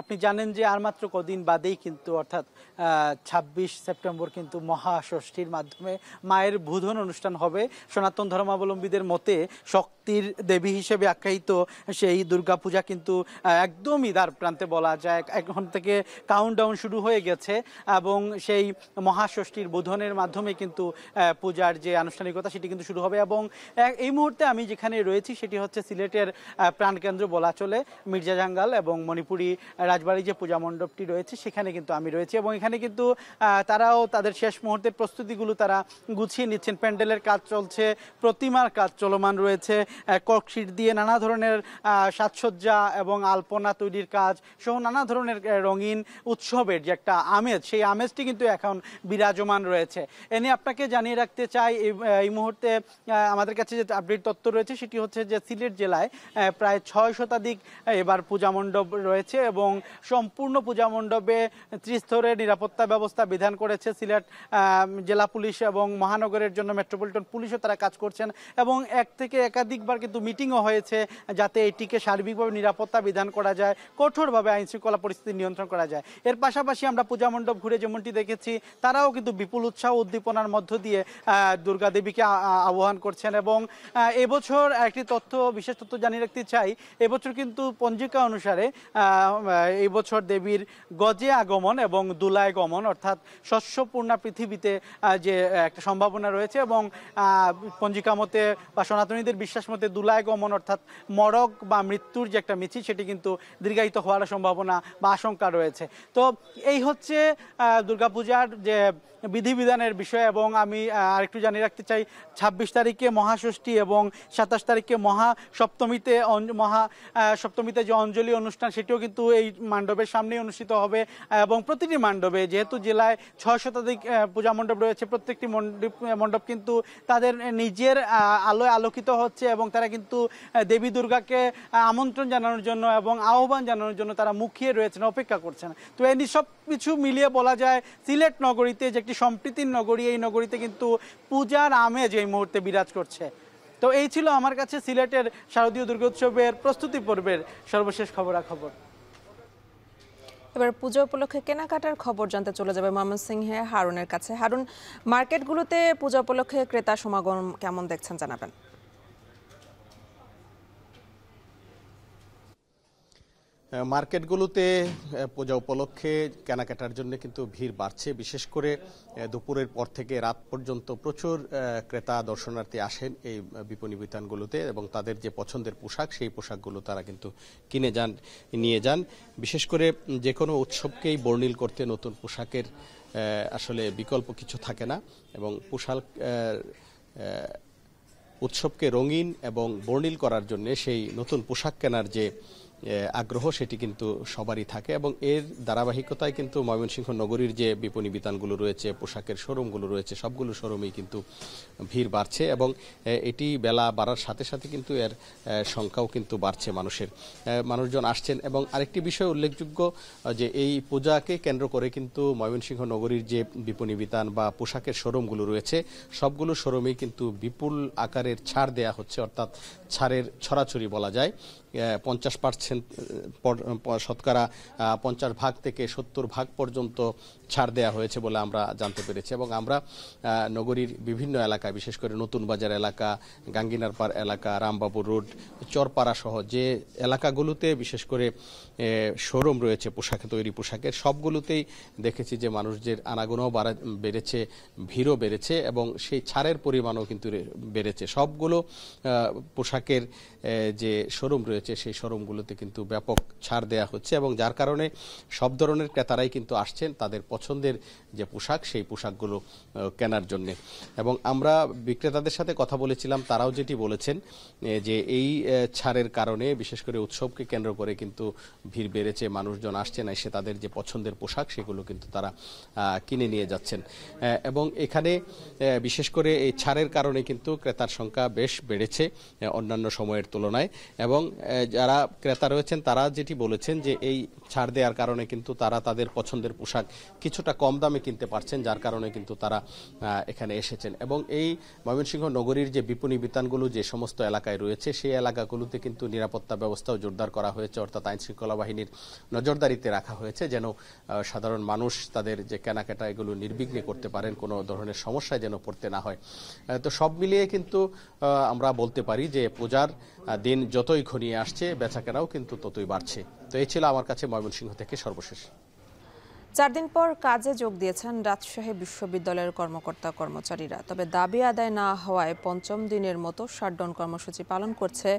আপনি জানেন যে আর মাত্র কদিন বাদেই কিন্তু অর্থাৎ 26 সেপ্টেম্বর কিন্তু মহাষষ্ঠীর মাধ্যমে মায়ের বোধন অনুষ্ঠান হবে। সনাতন ধর্মাবলম্বীদের মতে শক্তির দেবী হিসেবে আখ্যায়িত সেই দুর্গাপূজা কিন্তু একদমই দ্বার প্রান্তে বলা যায়। এখন থেকে কাউন্টডাউন শুরু হয়ে গেছে এবং সেই মহাষষ্ঠীর বোধনের মাধ্যমে কিন্তু পূজার যে আনুষ্ঠানিকতা সেটি কিন্তু শুরু হবে। এবং এই মুহূর্তে মুহূর্তে আমি যেখানে রয়েছি সেটি হচ্ছে সিলেটের প্রাণকেন্দ্র বলা চলে মির্জাজাঙ্গাল এবং মণিপুরি রাজবাড়ি যে পূজা মণ্ডপটি রয়েছে সেখানে কিন্তু আমি রয়েছি এবং এখানে কিন্তু তারাও তাদের শেষ মুহূর্তের প্রস্তুতিগুলো তারা গুছিয়ে নিচ্ছেন। প্যান্ডেলের কাজ চলছে, প্রতিমার কাজ চলমান রয়েছে, কর্কশিট দিয়ে নানা ধরনের সাজসজ্জা এবং আলপনা তৈরির কাজ সহ নানা ধরনের রঙিন উৎসবের যে একটা আমেজ, সেই আমেজটি কিন্তু এখন বিরাজমান রয়েছে। এ নিয়ে আপনাকে জানিয়ে রাখতে চাই এই মুহূর্তে আমাদের কাছে যে আপডেট তথ্য রয়েছে সেটি হচ্ছে যে সিলেট জেলায় প্রায় 6 শতাধিক এবার পূজা মণ্ডপ রয়েছে এবং সম্পূর্ণ পূজা মণ্ডপে ত্রিস্তরের নিরাপত্তা ব্যবস্থা বিধান করেছে সিলেট জেলা পুলিশ এবং মহানগরের জন্য মেট্রোপলিটন পুলিশও তারা কাজ করছেন এবং এক থেকে একাধিকবার কিন্তু মিটিংও হয়েছে যাতে এটিকে সার্বিকভাবে নিরাপত্তা বিধান করা যায়, কঠোরভাবে আইন শৃঙ্খলা পরিস্থিতি নিয়ন্ত্রণ করা যায়। এর পাশাপাশি আমরা পূজা মণ্ডপ ঘুরে যেমনটি দেখেছি তারাও কিন্তু বিপুল উৎসাহ উদ্দীপনার মধ্য দিয়ে দুর্গা দেবীকে আহ্বান করছেন এবং এবছর একটি বিশেষ তথ্য জানিয়ে রাখতে চাই, এবছর কিন্তু পঞ্জিকা অনুসারে এই বছর দেবীর গজে আগমন এবং দুলায় গমন অর্থাৎ শস্যপূর্ণা পৃথিবীতে যে একটা সম্ভাবনা রয়েছে এবং পঞ্জিকা মতে বা সনাতনীদের বিশ্বাস মতে দুলায় গমন অর্থাৎ মরক বা মৃত্যুর যে একটা মিছিল সেটি কিন্তু দীর্ঘায়িত হওয়ার সম্ভাবনা বা আশঙ্কা রয়েছে। তো এই হচ্ছে দুর্গাপূজার যে বিধিবিধানের বিষয় এবং আমি আরেকটু জানিয়ে রাখতে চাই 26 তারিখে মহাষষ্ঠী এবং 27 তারিখে মহাসপ্তমীতে যে অঞ্জলি অনুষ্ঠান সেটিও কিন্তু এই মণ্ডপের সামনেই অনুষ্ঠিত হবে এবং প্রতিটি মণ্ডপে যেহেতু জেলায় 6 শতাধিক পূজা মণ্ডপ রয়েছে প্রত্যেকটি মণ্ডপ কিন্তু তাদের নিজের আলোয় আলোকিত হচ্ছে এবং তারা কিন্তু দেবী দুর্গাকে আমন্ত্রণ জানানোর জন্য এবং আহ্বান জানানোর জন্য তারা মুখিয়ে রয়েছেন, অপেক্ষা করছেন। তো এই সব কিছু মিলিয়ে বলা যায় সিলেট নগরীতে যে একটি সম্প্রীতির নগরী, এই নগরীতে কিন্তু পূজার আমেজ এই মুহূর্তে বিরাজ করছে। তো এই ছিল আমার কাছে সিলেটের শারদীয় দুর্গোৎসবের প্রস্তুতি পর্বের সর্বশেষ খবরাখবর।
এবার পূজা উপলক্ষে কেনাকাটার খবর জানতে চলে যাবে ময়মনসিংহে হারুনের কাছে। হারুন, মার্কেটগুলোতে পূজা উপলক্ষে ক্রেতা সমাগম কেমন দেখছেন জানাবেন।
মার্কেটগুলোতে পূজা উপলক্ষে কেনাকাটার জন্য কিন্তু ভিড় বাড়ছে। বিশেষ করে দুপুরের পর থেকে রাত পর্যন্ত প্রচুর ক্রেতা দর্শনার্থী আসেন এই বিপণী বিতানগুলোতে এবং তাদের যে পছন্দের পোশাক সেই পোশাকগুলো তারা কিন্তু নিয়ে যান। বিশেষ করে যে কোনো উৎসবকেই বর্ণিল করতে নতুন পোশাকের আসলে বিকল্প কিছু থাকে না এবং পোশাক উৎসবকে রঙিন এবং বর্ণিল করার জন্য সেই নতুন পোশাক কেনার যে আগ্রহ সেটি কিন্তু সবারই থাকে এবং এর ধারাবাহিকতায় কিন্তু ময়মনসিংহ নগরীর যে বিপণী বিতানগুলো রয়েছে, পোশাকের শোরুমগুলো রয়েছে, সবগুলো শোরুমেই কিন্তু ভিড় বাড়ছে এবং এটি বেলা বাড়ার সাথে সাথে কিন্তু এর সংখ্যাও কিন্তু বাড়ছে, মানুষজন আসছেন। এবং আরেকটি বিষয় উল্লেখযোগ্য যে এই পূজাকে কেন্দ্র করে কিন্তু ময়মনসিংহ নগরীর যে বিপণী বিতান বা পোশাকের শোরুমগুলো রয়েছে সবগুলো শোরুমেই কিন্তু বিপুল আকারের ছাড় দেয়া হচ্ছে, অর্থাৎ ছাড়ের ছড়াছড়ি বলা যায়। 50% শতকরা 50% থেকে 70% পর্যন্ত ছাড় দেওয়া হয়েছে বলে আমরা জানতে পেরেছি এবং আমরা নগরীর বিভিন্ন এলাকা, বিশেষ করে নতুন বাজার এলাকা, গাঙ্গিনারপাড় এলাকা, রামবাবু রোড, চরপাড়া সহ যে এলাকাগুলোতে বিশেষ করে শোরুম রয়েছে তৈরি পোশাকের, সবগুলোতেই দেখেছি যে মানুষদের আনাগোনাও বেড়েছে, ভিড়ও বেড়েছে এবং সেই ছাড়ের পরিমাণও কিন্তু বেড়েছে। সবগুলো পোশাকের যে শোরুম রয়েছে সেই শোরুমগুলোতে কিন্তু ব্যাপক ছাড় দেয়া হচ্ছে এবং যার কারণে সব ধরনের ক্রেতারাই কিন্তু আসছেন তাদের পছন্দের যে পোশাক সেই পোশাকগুলো কেনার জন্য। এবং আমরা বিক্রেতাদের সাথে কথা বলেছিলাম, তারাও যেটি বলেছেন যে এই ছাড়ের কারণে বিশেষ করে উৎসবকে কেন্দ্র করে কিন্তু ভিড় বেড়েছে, মানুষজন আসছেন, এসে তাদের যে পছন্দের পোশাক সেগুলো কিন্তু তারা কিনে নিয়ে যাচ্ছেন এবং এখানে বিশেষ করে এই ছাড়ের কারণে কিন্তু ক্রেতার সংখ্যা বেশ বেড়েছে অন্যান্য সময়ের তুলনায় এবং যারা ক্রেতা রয়েছেন তারা যেটি বলেছেন যে এই ছাড় দেওয়ার কারণে কিন্তু তারা তাদের পছন্দের পোশাক কিছুটা কম দামে কিনতে পারছেন, যার কারণে কিন্তু তারা এখানে এসেছেন। এবং এই ময়মনসিংহ নগরীর যে বিপণী বিতানগুলো যে সমস্ত এলাকায় রয়েছে সেই এলাকাগুলোতে কিন্তু নিরাপত্তা ব্যবস্থাও জোরদার করা হয়েছে, অর্থাৎ আইন শৃঙ্খলা বাহিনীর নজরদারিতে রাখা হয়েছে যেন সাধারণ মানুষ তাদের যে কেনাকাটা এগুলো নির্বিঘ্নে করতে পারেন, কোনো ধরনের সমস্যায় যেন পড়তে না হয়। তো সব মিলিয়ে কিন্তু আমরা বলতে পারি যে পূজার দিন যতই ঘনিয়ে আসছে বেচাকেনাও কিন্তু ততই বাড়ছে। তো এই ছিল আমার কাছে ময়মনসিংহ থেকে সর্বশেষ।
4 দিন পর কাজে যোগ দিয়েছেন রাজশাহী বিশ্ববিদ্যালয়ের কর্মকর্তা কর্মচারীরা। তবে দাবি আদায় না হওয়ায় পঞ্চম দিনের মতো শাটডাউন কর্মসূচি পালন করছে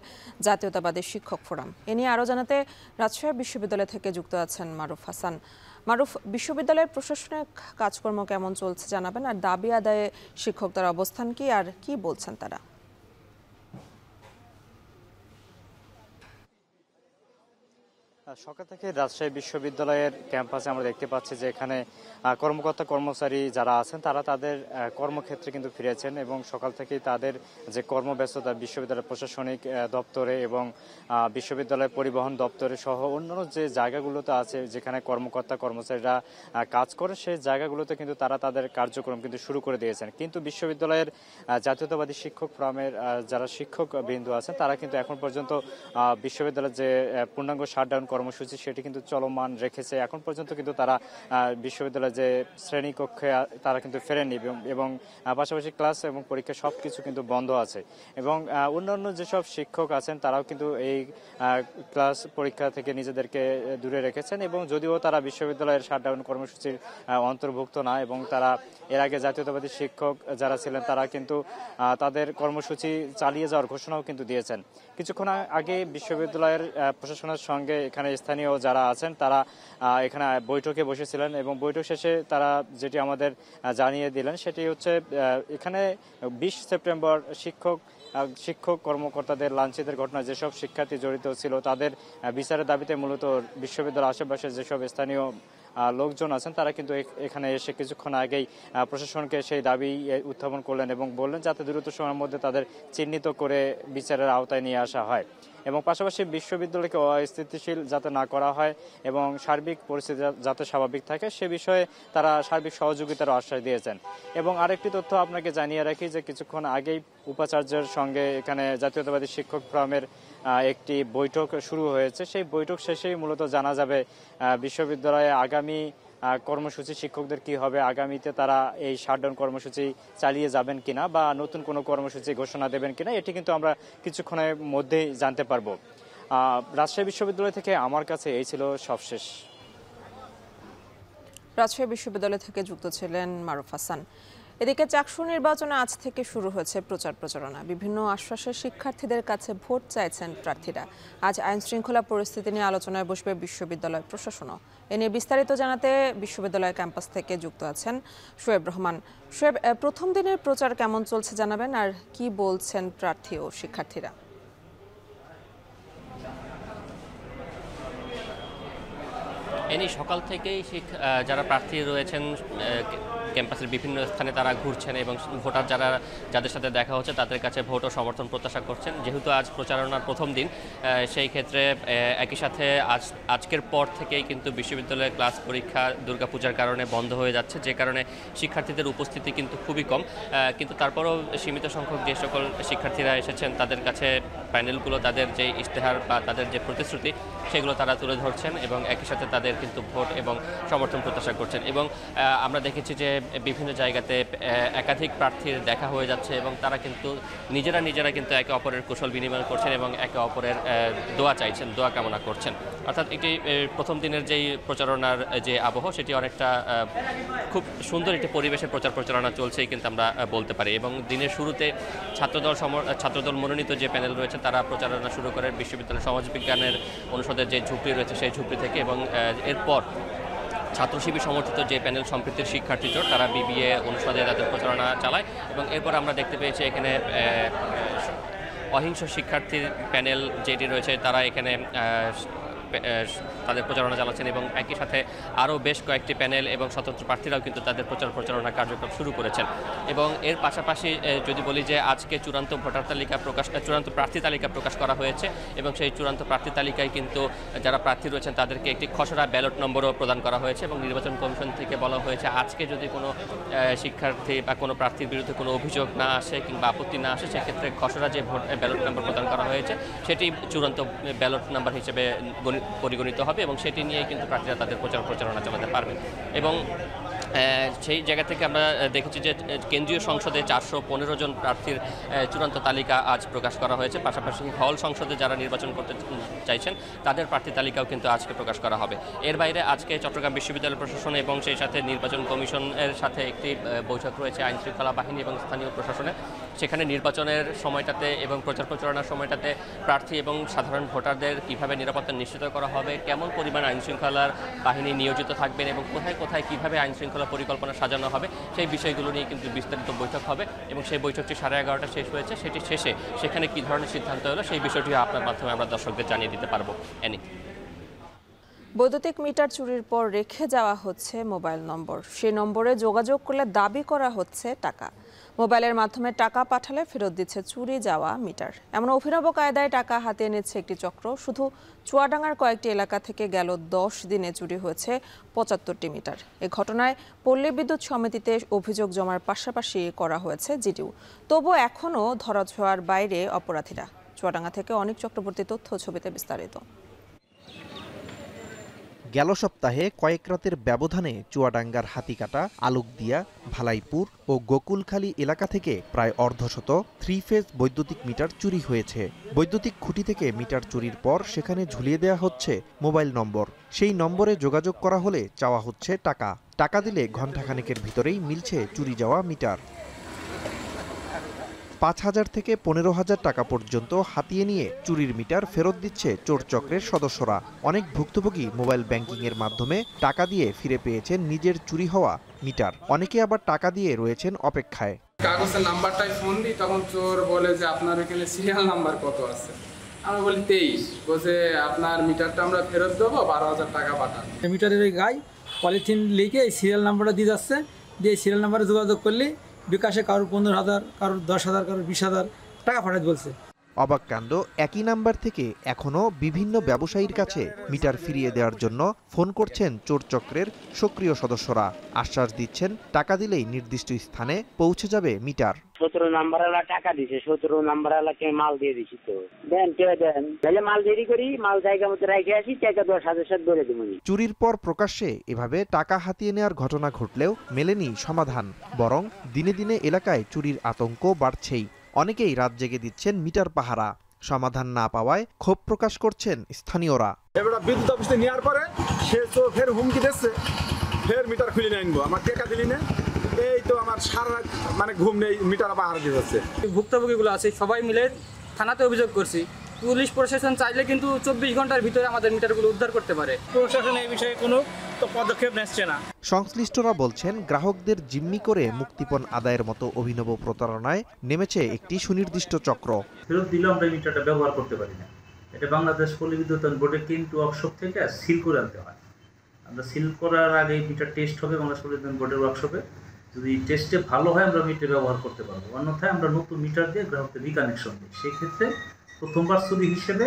জাতীয়তাবাদী শিক্ষক ফোরাম। এ নিয়ে আরও জানাতে রাজশাহী বিশ্ববিদ্যালয় থেকে যুক্ত আছেন মারুফ হাসান। মারুফ, বিশ্ববিদ্যালয়ের প্রশাসনিক কাজকর্ম কেমন চলছে জানাবেন, আর দাবি আদায়ে শিক্ষকদের অবস্থান কি আর কি বলছেন তারা?
সকাল থেকে রাজশাহী বিশ্ববিদ্যালয়ের ক্যাম্পাসে আমরা দেখতে পাচ্ছি যে এখানে কর্মকর্তা কর্মচারী যারা আছেন তারা তাদের কর্মক্ষেত্রে কিন্তু ফিরেছেন এবং সকাল থেকেই তাদের যে কর্মব্যস্ততা বিশ্ববিদ্যালয় প্রশাসনিক দপ্তরে এবং বিশ্ববিদ্যালয় পরিবহন দপ্তরে সহ অন্যান্য যে জায়গাগুলোতে আছে যেখানে কর্মকর্তা কর্মচারীরা কাজ করে সেই জায়গাগুলোতে কিন্তু তারা তাদের কার্যক্রম কিন্তু শুরু করে দিয়েছেন। কিন্তু বিশ্ববিদ্যালয়ের জাতীয়তাবাদী শিক্ষক ফোরামের যারা শিক্ষক বিন্দু আছেন তারা কিন্তু এখন পর্যন্ত বিশ্ববিদ্যালয়ের যে পূর্ণাঙ্গ শাটডাউন কর্মসূচি সেটি কিন্তু চলমান রেখেছে। এখন পর্যন্ত কিন্তু তারা বিশ্ববিদ্যালয়ের যে শ্রেণীকক্ষে তারা কিন্তু ফেরেননি এবং পাশাপাশি ক্লাস এবং পরীক্ষা সব কিছু কিন্তু বন্ধ আছে এবং অন্যান্য যেসব শিক্ষক আছেন তারাও কিন্তু এই ক্লাস পরীক্ষা থেকে নিজেদেরকে দূরে রেখেছেন এবং যদিও তারা বিশ্ববিদ্যালয়ের শাটডাউন কর্মসূচির অন্তর্ভুক্ত না এবং তারা এর আগে জাতীয়তাবাদী শিক্ষক যারা ছিলেন তারা কিন্তু তাদের কর্মসূচি চালিয়ে যাওয়ার ঘোষণাও কিন্তু দিয়েছেন। কিছুক্ষণ আগে বিশ্ববিদ্যালয়ের প্রশাসনের সঙ্গে এখানে স্থানীয় যারা আছেন তারা এখানে বৈঠকে বসেছিলেন এবং বৈঠক শেষে তারা যেটি আমাদের জানিয়ে দিলেন সেটি হচ্ছে এখানে 20 সেপ্টেম্বর শিক্ষক কর্মকর্তাদের লাঞ্ছিতের ঘটনায় যেসব শিক্ষার্থী জড়িত ছিল তাদের বিচারের দাবিতে মূলত বিশ্ববিদ্যালয়ের আশেপাশে যেসব স্থানীয় লোকজন আছেন তারা কিন্তু এখানে এসে কিছুক্ষণ আগেই প্রশাসনকে সেই দাবি উত্থাপন করলেন এবং বললেন যাতে দ্রুত সময়ের মধ্যে তাদের চিহ্নিত করে বিচারের আওতায় নিয়ে আসা হয় এবং পাশাপাশি বিশ্ববিদ্যালয়কে অস্থিতিশীল যাতে না করা হয় এবং সার্বিক পরিস্থিতি যাতে স্বাভাবিক থাকে সে বিষয়ে তারা সার্বিক সহযোগিতার আশ্বাস দিয়েছেন। এবং আরেকটি তথ্য আপনাকে জানিয়ে রাখি যে কিছুক্ষণ আগেই উপাচার্যের সঙ্গে এখানে জাতীয়তাবাদী শিক্ষক ফোরামের একটি বৈঠক শুরু হয়েছে। সেই বৈঠক শেষেই মূলত জানা যাবে বিশ্ববিদ্যালয়ে আগামী কর্মসূচি শিক্ষকদের কি হবে, আগামীতে তারা এই শাটডাউন কর্মসূচি চালিয়ে যাবেন কিনা বা নতুন কোনো কর্মসূচি ঘোষণা দেবেন কিনা এটি কিন্তু আমরা কিছুক্ষণের মধ্যেই জানতে পারবো। রাজশাহী বিশ্ববিদ্যালয় থেকে আমার কাছে এই ছিল সবশেষ।
রাজশাহী বিশ্ববিদ্যালয় থেকে যুক্ত ছিলেন মারুফ হাসান। এদিকে চাকসু নির্বাচনে আজ থেকে শুরু হয়েছে প্রচার প্রচারণা। বিভিন্ন আশ্বাসে শিক্ষার্থীদের কাছে ভোট চাইছেন প্রার্থীরা। আজ আইন শৃঙ্খলা পরিস্থিতি নিয়ে আলোচনায় বসবে বিশ্ববিদ্যালয় প্রশাসনও। এ নিয়ে বিস্তারিত জানাতে বিশ্ববিদ্যালয় ক্যাম্পাস থেকে যুক্ত আছেন শোয়েব রহমান। শোয়েব, প্রথম দিনের প্রচার কেমন চলছে জানাবেন, আর কি বলছেন প্রার্থী ও শিক্ষার্থীরা?
এনি সকাল থেকেই যারা প্রার্থী রয়েছেন ক্যাম্পাসের বিভিন্ন স্থানে তারা ঘুরছেন এবং ভোটার যাদের সাথে দেখা হচ্ছে তাদের কাছে ভোট ও সমর্থন প্রত্যাশা করছেন। যেহেতু আজ প্রচারণার প্রথম দিন সেই ক্ষেত্রে একই সাথে আজকের পর থেকেই কিন্তু বিশ্ববিদ্যালয়ের ক্লাস পরীক্ষা দুর্গাপূজার কারণে বন্ধ হয়ে যাচ্ছে, যে কারণে শিক্ষার্থীদের উপস্থিতি কিন্তু খুবই কম। কিন্তু তারপরেও সীমিত সংখ্যক যে সকল শিক্ষার্থীরা এসেছেন তাদের কাছে প্যানেলগুলো তাদের যে ইশতেহার বা তাদের যে প্রতিশ্রুতি সেগুলো তারা তুলে ধরছেন এবং একই সাথে তাদের কিন্তু ভোট এবং সমর্থন প্রত্যাশা করছেন। এবং আমরা দেখেছি যে বিভিন্ন জায়গাতে একাধিক প্রার্থীর দেখা হয়ে যাচ্ছে এবং তারা কিন্তু নিজেরা কিন্তু একে অপরের কুশল বিনিময় করছেন এবং একে অপরের দোয়া চাইছেন, দোয়া কামনা করছেন। অর্থাৎ এটি প্রথম দিনের যেই প্রচারণার যে আবহ সেটি অনেকটা খুব সুন্দর একটি পরিবেশে প্রচারণা চলছেই কিন্তু আমরা বলতে পারি। এবং দিনের শুরুতে ছাত্রদল মনোনীত যে প্যানেল রয়েছে তারা প্রচারণা শুরু করে বিশ্ববিদ্যালয় সমাজবিজ্ঞানের অনুষদের যে ঝুপড়ি রয়েছে সেই ঝুপড়ি থেকে এবং এরপর ছাত্র শিবির সমর্থিত যে প্যানেল সম্প্রীতির শিক্ষার্থী জোট তারা বিবিএ অনুষদে তাদের প্রচারণা চালায় এবং এরপর আমরা দেখতে পেয়েছি এখানে অহিংস শিক্ষার্থীর প্যানেল যেটি রয়েছে তারা এখানে তাদের প্রচারণা চালাচ্ছেন এবং একই সাথে আরও বেশ কয়েকটি প্যানেল এবং স্বতন্ত্র প্রার্থীরাও কিন্তু তাদের প্রচারণা কার্যক্রম শুরু করেছেন। এবং এর পাশাপাশি যদি বলি যে আজকে চূড়ান্ত প্রার্থী তালিকা প্রকাশ করা হয়েছে এবং সেই চূড়ান্ত প্রার্থী তালিকায় কিন্তু যারা প্রার্থী রয়েছেন তাদেরকে একটি খসড়া ব্যালট নম্বরও প্রদান করা হয়েছে এবং নির্বাচন কমিশন থেকে বলা হয়েছে আজকে যদি কোনো শিক্ষার্থী বা কোনো প্রার্থীর বিরুদ্ধে কোনো অভিযোগ না আসে কিংবা আপত্তি না আসে সেক্ষেত্রে খসড়া যে ব্যালট নম্বর প্রদান করা হয়েছে সেটি চূড়ান্ত ব্যালট নাম্বার হিসেবে গণিত পরিগণিত হবে এবং সেটি নিয়ে কিন্তু প্রার্থীরা তাদের প্রচারণা চালাতে পারবেন। এবং সেই জায়গা থেকে আমরা দেখেছি যে কেন্দ্রীয় সংসদে 415 জন প্রার্থীর চূড়ান্ত তালিকা আজ প্রকাশ করা হয়েছে। পাশাপাশি হল সংসদে যারা নির্বাচন করতে চাইছেন তাদের প্রার্থী তালিকাও কিন্তু আজকে প্রকাশ করা হবে। এর বাইরে আজকে চট্টগ্রাম বিশ্ববিদ্যালয় প্রশাসন এবং সেই সাথে নির্বাচন কমিশনের সাথে একটি বৈঠক রয়েছে আইন শৃঙ্খলা বাহিনী এবং স্থানীয় প্রশাসনে। সেখানে নির্বাচনের সময়টাতে এবং প্রচারণার সময়টাতে প্রার্থী এবং সাধারণ ভোটারদের কীভাবে নিরাপত্তা নিশ্চিত করা হবে, কেমন পরিমাণ আইন শৃঙ্খলার বাহিনী নিয়োজিত থাকবেন এবং কোথায় কোথায় কীভাবে আইন শৃঙ্খলা পরিকল্পনা সাজানো হবে সেই বিষয়গুলো নিয়ে কিন্তু বিস্তারিত বৈঠক হবে। এবং সেই বৈঠকটি 11:30 শেষ হয়েছে। সেটি শেষে সেখানে কী ধরনের সিদ্ধান্ত হলো সেই বিষয়টি আপনার মাধ্যমে আমরা দর্শকদের জানিয়ে দিতে পারবো।
বৈদ্যুতিক মিটার চুরির পর রেখে যাওয়া হচ্ছে মোবাইল নম্বর। সেই নম্বরে যোগাযোগ করলে দাবি করা হচ্ছে টাকা। মোবাইলের মাধ্যমে টাকা পাঠালে ফেরত দিচ্ছে চুরি যাওয়া মিটার। এমন অভিনব কায়দায় টাকা হাতিয়ে নিচ্ছে একটি চক্র। শুধু চুয়াডাঙ্গার কয়েকটি এলাকা থেকে গেল 10 দিনে চুরি হয়েছে 75টি মিটার। এ ঘটনায় পল্লী বিদ্যুৎ সমিতিতে অভিযোগ জমার পাশাপাশি করা হয়েছে জিডিও। তবু এখনও ধরাছোঁয়ার বাইরে অপরাধীরা। চুয়াডাঙ্গা থেকে অনেক চক্রবর্তী তথ্য ছবিতে বিস্তারিত।
গেল সপ্তাহে কয়েক রাতের ব্যবধানে চুয়াডাঙ্গার হাতিকাটা, আলুকদিয়া, ভালাইপুর ও গোকুলখালী এলাকা থেকে প্রায় অর্ধশত 3 ফেজ বৈদ্যুতিক মিটার চুরি হয়েছে। বৈদ্যুতিক খুঁটি থেকে মিটার চুরির পর সেখানে ঝুলিয়ে দেওয়া হচ্ছে মোবাইল নম্বর। সেই নম্বরে যোগাযোগ করা হলে চাওয়া হচ্ছে টাকা। টাকা দিলে ঘণ্টাখানেকের ভিতরেই মিলছে চুরি যাওয়া মিটার। 5,000 থেকে 15,000 টাকা পর্যন্ত হাতিয়ে নিয়ে চুরির মিটার ফেরত দিচ্ছে চোর চক্রের সদস্যরা। অনেক ভুক্তভোগী মোবাইল ব্যাংকিংয়ের মাধ্যমে টাকা দিয়ে ফিরে পেয়েছেন নিজের চুরি হওয়া মিটার। অনেকে আবার টাকা দিয়ে রয়েছেন অপেক্ষায়।
কাগজের নাম্বারটাই ফোন দিই, তখন চোর বলে যে আপনার এখানে সিরিয়াল নাম্বার কত আছে। আমরা বলি 23, বলছে আপনার মিটারটা আমরা ফেরত দেবো, 12,000 টাকা পাঠান।
মিটারের ওই গায়ে পলিথিন লিখে এই সিরিয়াল নাম্বারটা দিয়ে যাচ্ছে, দিয়ে সিরিয়াল নাম্বারে যোগাযোগ করলে বিকাশে কারোর 15,000, কারোর 10,000, কারোর 20,000 টাকা পাঠাতে বলছে।
অবাক কাণ্ড, একই নাম্বার থেকে এখনও বিভিন্ন ব্যবসায়ীর কাছে মিটার ফিরিয়ে দেওয়ার জন্য ফোন করছেন চোর চক্রের সক্রিয় সদস্যরা। আশ্বাস দিচ্ছেন টাকা দিলেই নির্দিষ্ট স্থানে পৌঁছে যাবে মিটার।
17 নাম্বারওয়ালা টাকা দিছে, 17 নাম্বারওয়ালাকে মাল দিয়ে দিছি। তো দেন কে দেন, তাহলে মাল দেরি করি, মাল জায়গা মতো রেখে আসি, টাকা 10,000 সাথে বলে দেবো।
চুরির পর প্রকাশ্যে এভাবে টাকা হাতিয়ে নেওয়ার ঘটনা ঘটলেও মেলেনি সমাধান, বরং দিনে দিনে এলাকায় চুরির আতঙ্ক বাড়ছেই। অনেকেই রাত জেগে দিচ্ছেন মিটার পাহারা। সমাধান না পাওয়ায় ক্ষোভ প্রকাশ করছেন স্থানীয়রা।
এবারে বিদ্যুৎ অফিসে নেওয়ার পরে সে তো ফের হুমকি দিচ্ছে, ফের মিটার খুলে নিয়ে আনবো, আমার টাকা দিলি না। এই তো আমার সারা রাত মানে ঘুম নেই, মিটার পাহারা দিয়ে যাচ্ছে।
ভুক্তভোগীগুলো আছে সবাই মিলে থানাতে অভিযোগ করছি। পুলিশ প্রশাসন চাইলে কিন্তু 24 ঘন্টার ভিতরে আমাদের মিটারগুলো উদ্ধার করতে পারে। প্রশাসন এই বিষয়ে কোনো পদক্ষেপ নিচ্ছে না।
সংশ্লিষ্টরা বলছেন গ্রাহকদের জিম্মি করে মুক্তিপণ আদায়ের মতো অভিনব প্রতারণায় নেমেছে একটি সুনির্দিষ্ট চক্র।
ফেরত দিলে আমরা মিটারটা ব্যবহার করতে পারি না। এটা বাংলাদেশ পল্লী বিদ্যুৎ বোর্ডের কিন্তু ওয়ার্কশপ থেকে সিল করে আনতে হয়। আমরা সিল করার আগে মিটার টেস্ট হবে বাংলাদেশ পল্লী বিদ্যুৎ বোর্ডের ওয়ার্কশপে। যদি টেস্টে ভালো হয় আমরা মিটার ব্যবহার করতে পারবো, অন্যথায় আমরা নতুন মিটার দিয়ে গ্রাহককে রিকানেকশন দিই। সেক্ষেত্রে প্রথমবার চুরি হিসেবে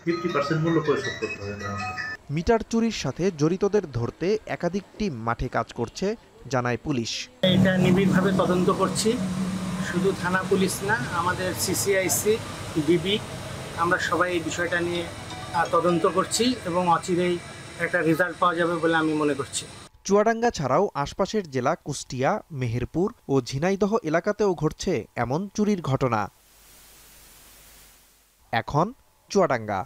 50% মূল্য পরিশোধ করতে হবে গ্রাহককে।
মিটার চুরির সাথে জড়িতদের ধরতে একাধিক টিম মাঠে কাজ করছে জানায় পুলিশ।
এটা নিবিড়ভাবে তদন্ত করছি, শুধু থানা পুলিশ না, আমাদের সিসিআইসি, ডিবি, আমরা সবাই এই বিষয়টা নিয়ে তদন্ত করছি এবং অচিরেই একটা রেজাল্ট পাওয়া যাবে বলে আমি মনে করছি।
চুয়াডাঙ্গা ছাড়াও আশপাশের জেলা কুষ্টিয়া, মেহেরপুর ও ঝিনাইদহ এলাকাতেও ঘটছে এমন চুরির ঘটনা। এখন চুয়াডাঙ্গা।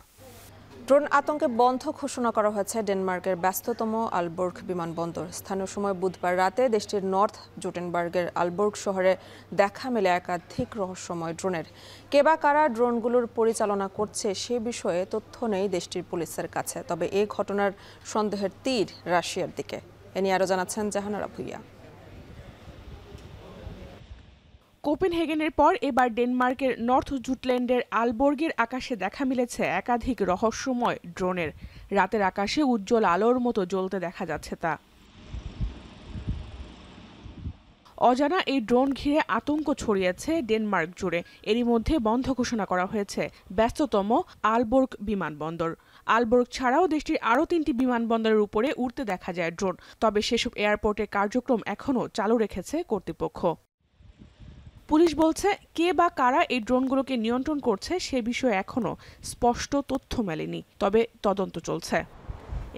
ড্রোন আতঙ্কে বন্ধ ঘোষণা করা হয়েছে ডেনমার্কের ব্যস্ততম আলবোর্গ বিমানবন্দর। স্থানীয় সময় বুধবার রাতে দেশটির নর্থ জুটেনবার্গের আলবোর্গ শহরে দেখা মেলে একাধিক রহস্যময় ড্রোনের। কে বা কারা ড্রোনগুলোর পরিচালনা করছে সে বিষয়ে তথ্য নেই দেশটির পুলিশের কাছে। তবে এই ঘটনার সন্দেহের তীর রাশিয়ার দিকে। এ নিয়ে আরও জানাচ্ছেন জাহানারা ভুইয়া।
কোপেনহেগেনের পর এবার ডেনমার্কের নর্থ জুটল্যান্ডের আলবোর্গের আকাশে দেখা মিলেছে একাধিক রহস্যময় ড্রোনের। রাতের আকাশে উজ্জ্বল আলোর মতো জ্বলতে দেখা যাচ্ছে তা। অজানা এই ড্রোন ঘিরে আতঙ্ক ছড়িয়েছে ডেনমার্ক জুড়ে। এরই মধ্যে বন্ধ ঘোষণা করা হয়েছে ব্যস্ততম আলবোর্গ বিমানবন্দর। আলবোর্গ ছাড়াও দেশটির আরও 3টি বিমানবন্দরের উপরে উড়তে দেখা যায় ড্রোন। তবে সেসব এয়ারপোর্টের কার্যক্রম এখনও চালু রেখেছে কর্তৃপক্ষ। পুলিশ বলছে কে বা কারা এই ড্রোনগুলোকে নিয়ন্ত্রণ করছে সে বিষয়ে এখনো স্পষ্ট তথ্য মেলেনি, তবে তদন্ত চলছে।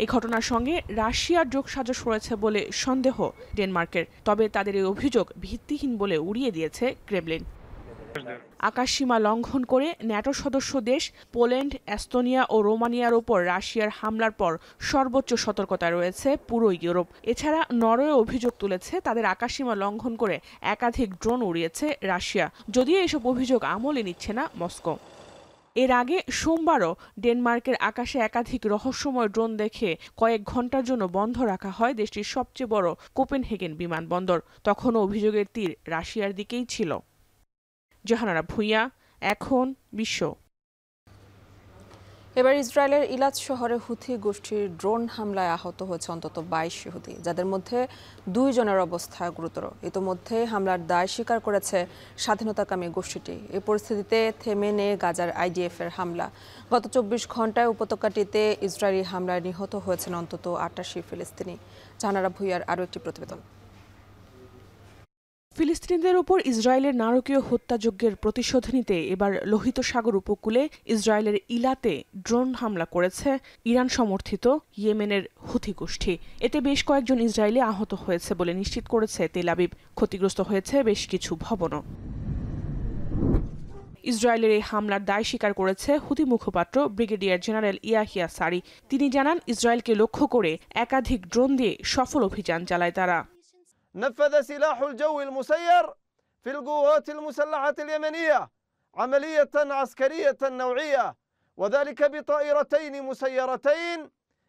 এই ঘটনার সঙ্গে রাশিয়ার যোগসাজশ রয়েছে বলে সন্দেহ ডেনমার্কের, তবে তাদের এই অভিযোগ ভিত্তিহীন বলে উড়িয়ে দিয়েছে ক্রেমলিন। আকাশসীমা লঙ্ঘন করে ন্যাটো সদস্য দেশ পোল্যান্ড, এস্তোনিয়া ও রোমানিয়ার ওপর রাশিয়ার হামলার পর সর্বোচ্চ সতর্কতায় রয়েছে পুরো ইউরোপ। এছাড়া নরওয়ে অভিযোগ তুলেছে তাদের আকাশসীমা লঙ্ঘন করে একাধিক ড্রোন উড়িয়েছে রাশিয়া, যদিও এসব অভিযোগ আমলে নিচ্ছে না মস্কো। এর আগে সোমবারও ডেনমার্কের আকাশে একাধিক রহস্যময় ড্রোন দেখে কয়েক ঘন্টার জন্য বন্ধ রাখা হয় দেশটির সবচেয়ে বড় কোপেনহেগেন বিমানবন্দর। তখনও অভিযোগের তীর রাশিয়ার দিকেই ছিল। জাহানারা ভুঁইয়া, এখন বিশ্ব।
এবার ইসরায়েলের ইলাদ শহরে হুথি গোষ্ঠীর ড্রোন হামলায় আহত হয়েছে অন্তত 22 ইহুদি, যাদের মধ্যে 2 জনের অবস্থা গুরুতর। ইতোমধ্যে হামলার দায় স্বীকার করেছে স্বাধীনতাকামী গোষ্ঠীটি। এই পরিস্থিতিতে থেমে নেই গাজার IDF এর হামলা। গত 24 ঘন্টায় উপত্যকাটিতে ইসরায়েলি হামলায় নিহত হয়েছেন অন্তত 88 ফিলিস্তিনি। জাহানারা ভুঁইয়ার আরও একটি প্রতিবেদন।
ফিলিস্তিনিদের উপর ইসরায়েলের নারকীয় হত্যাযজ্ঞের প্রতিশোধ নিতে এবার লোহিত সাগর উপকূলে ইসরায়েলের ইলাতে ড্রোন হামলা করেছে ইরান সমর্থিত ইয়েমেনের হুথি গোষ্ঠী। এতে বেশ কয়েকজন ইসরায়েলি আহত হয়েছে বলে নিশ্চিত করেছে তেল আবিব। ক্ষতিগ্রস্ত হয়েছে বেশ কিছু ভবনও। ইসরায়েলের এই হামলার দায় স্বীকার করেছে হুথি মুখপাত্র ব্রিগেডিয়ার জেনারেল ইয়াহিয়া সারি। তিনি জানান, ইসরায়েলকে লক্ষ্য করে একাধিক ড্রোন দিয়ে সফল অভিযান চালায় তারা।
نفذ سلاح الجو المسير في القوات المسلحة اليمنية عملية عسكرية نوعية، وذلك بطائرتين مسيرتين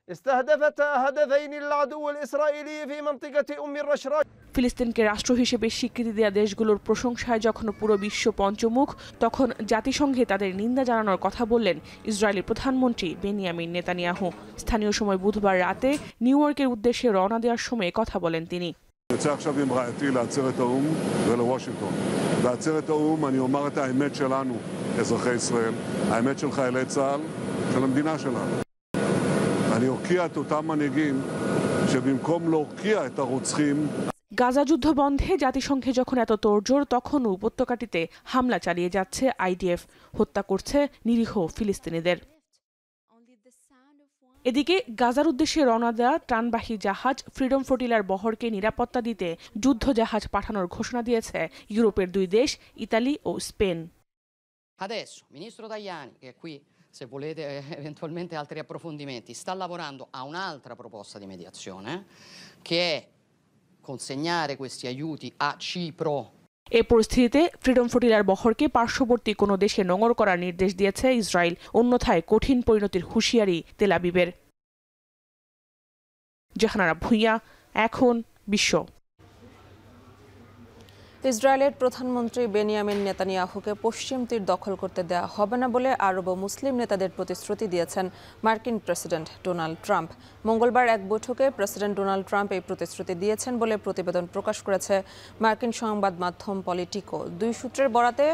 استهدفتا هدفين للعدو الإسرائيلي في منطقة أم الرشراش।
ফিলিস্তিনকে রাষ্ট্র হিসেবে স্বীকৃতি দেওয়া দেশগুলোর প্রশংসায় যখন পুরো বিশ্ব পঞ্চমুখ, তখন জাতিসংঘে তাদের নিন্দা জানানোর কথা বললেন ইসরায়েলি প্রধানমন্ত্রী বেনিয়ামিন নেতানিয়াহু। স্থানীয় সময় বুধবার রাতে নিউ ইয়র্কের উদ্দেশ্যে রওনা দেওয়ার সময় কথা বলেন তিনি।
יוצא עכשיו עם רעייתי לעצרת האו"ם ולוושינגטון. בעצרת האו"ם אני אומר את האמת שלנו, אזרחי ישראל, האמת של חיילי צה"ל, של המדינה שלנו. אני אוקיע את אותם מנהיגים שבמקום להוקיע את הרוצחים
গাজা যুদ্ধ বন্ধে জাতিসংঘে যখন এত তোড়জোড়, তখনও উপত্যকাটিতে হামলা চালিয়ে যাচ্ছে IDF, হত্যা করছে নিরীহ ফিলিস্তিনিদের। এদিকে গাজার উদ্দেশ্যে রওনা দেওয়া ত্রাণবাহী জাহাজ ফ্রিডম ফ্লোটিলার বহরকে নিরাপত্তা দিতে যুদ্ধ জাহাজ পাঠানোর ঘোষণা দিয়েছে ইউরোপের 2 দেশ, Italy O Spain.
Adesso, ministro Tajani, che è qui, se volete eventualmente altri approfondimenti, sta lavorando a un'altra proposta di mediazione, che è consegnare questi aiuti a Cipro.
এই পরিস্থিতিতে ফ্রিডম ফ্লোটিলার বহরকে পার্শ্ববর্তী কোনো দেশে নোঙর করার নির্দেশ দিয়েছে ইসরায়েল। অন্যথায় কঠিন পরিণতির হুঁশিয়ারি তেল আবিবের। জাহানারা ভুঁইয়া, এখন বিশ্ব।
ইসরায়েলের প্রধানমন্ত্রী বেনিয়ামিন নেতানিয়াহুকে পশ্চিম তীর দখল করতে দেওয়া হবে না বলে আরব ও মুসলিম নেতাদের প্রতিশ্রুতি দিয়েছেন মার্কিন প্রেসিডেন্ট ডোনাল্ড ট্রাম্প। মঙ্গলবার এক বৈঠকে প্রেসিডেন্ট ডোনাল্ড ট্রাম্প এই প্রতিশ্রুতি দিয়েছেন বলে প্রতিবেদন প্রকাশ করেছে মার্কিন সংবাদ মাধ্যম পলিটিকো। 2 সূত্রের বরাতে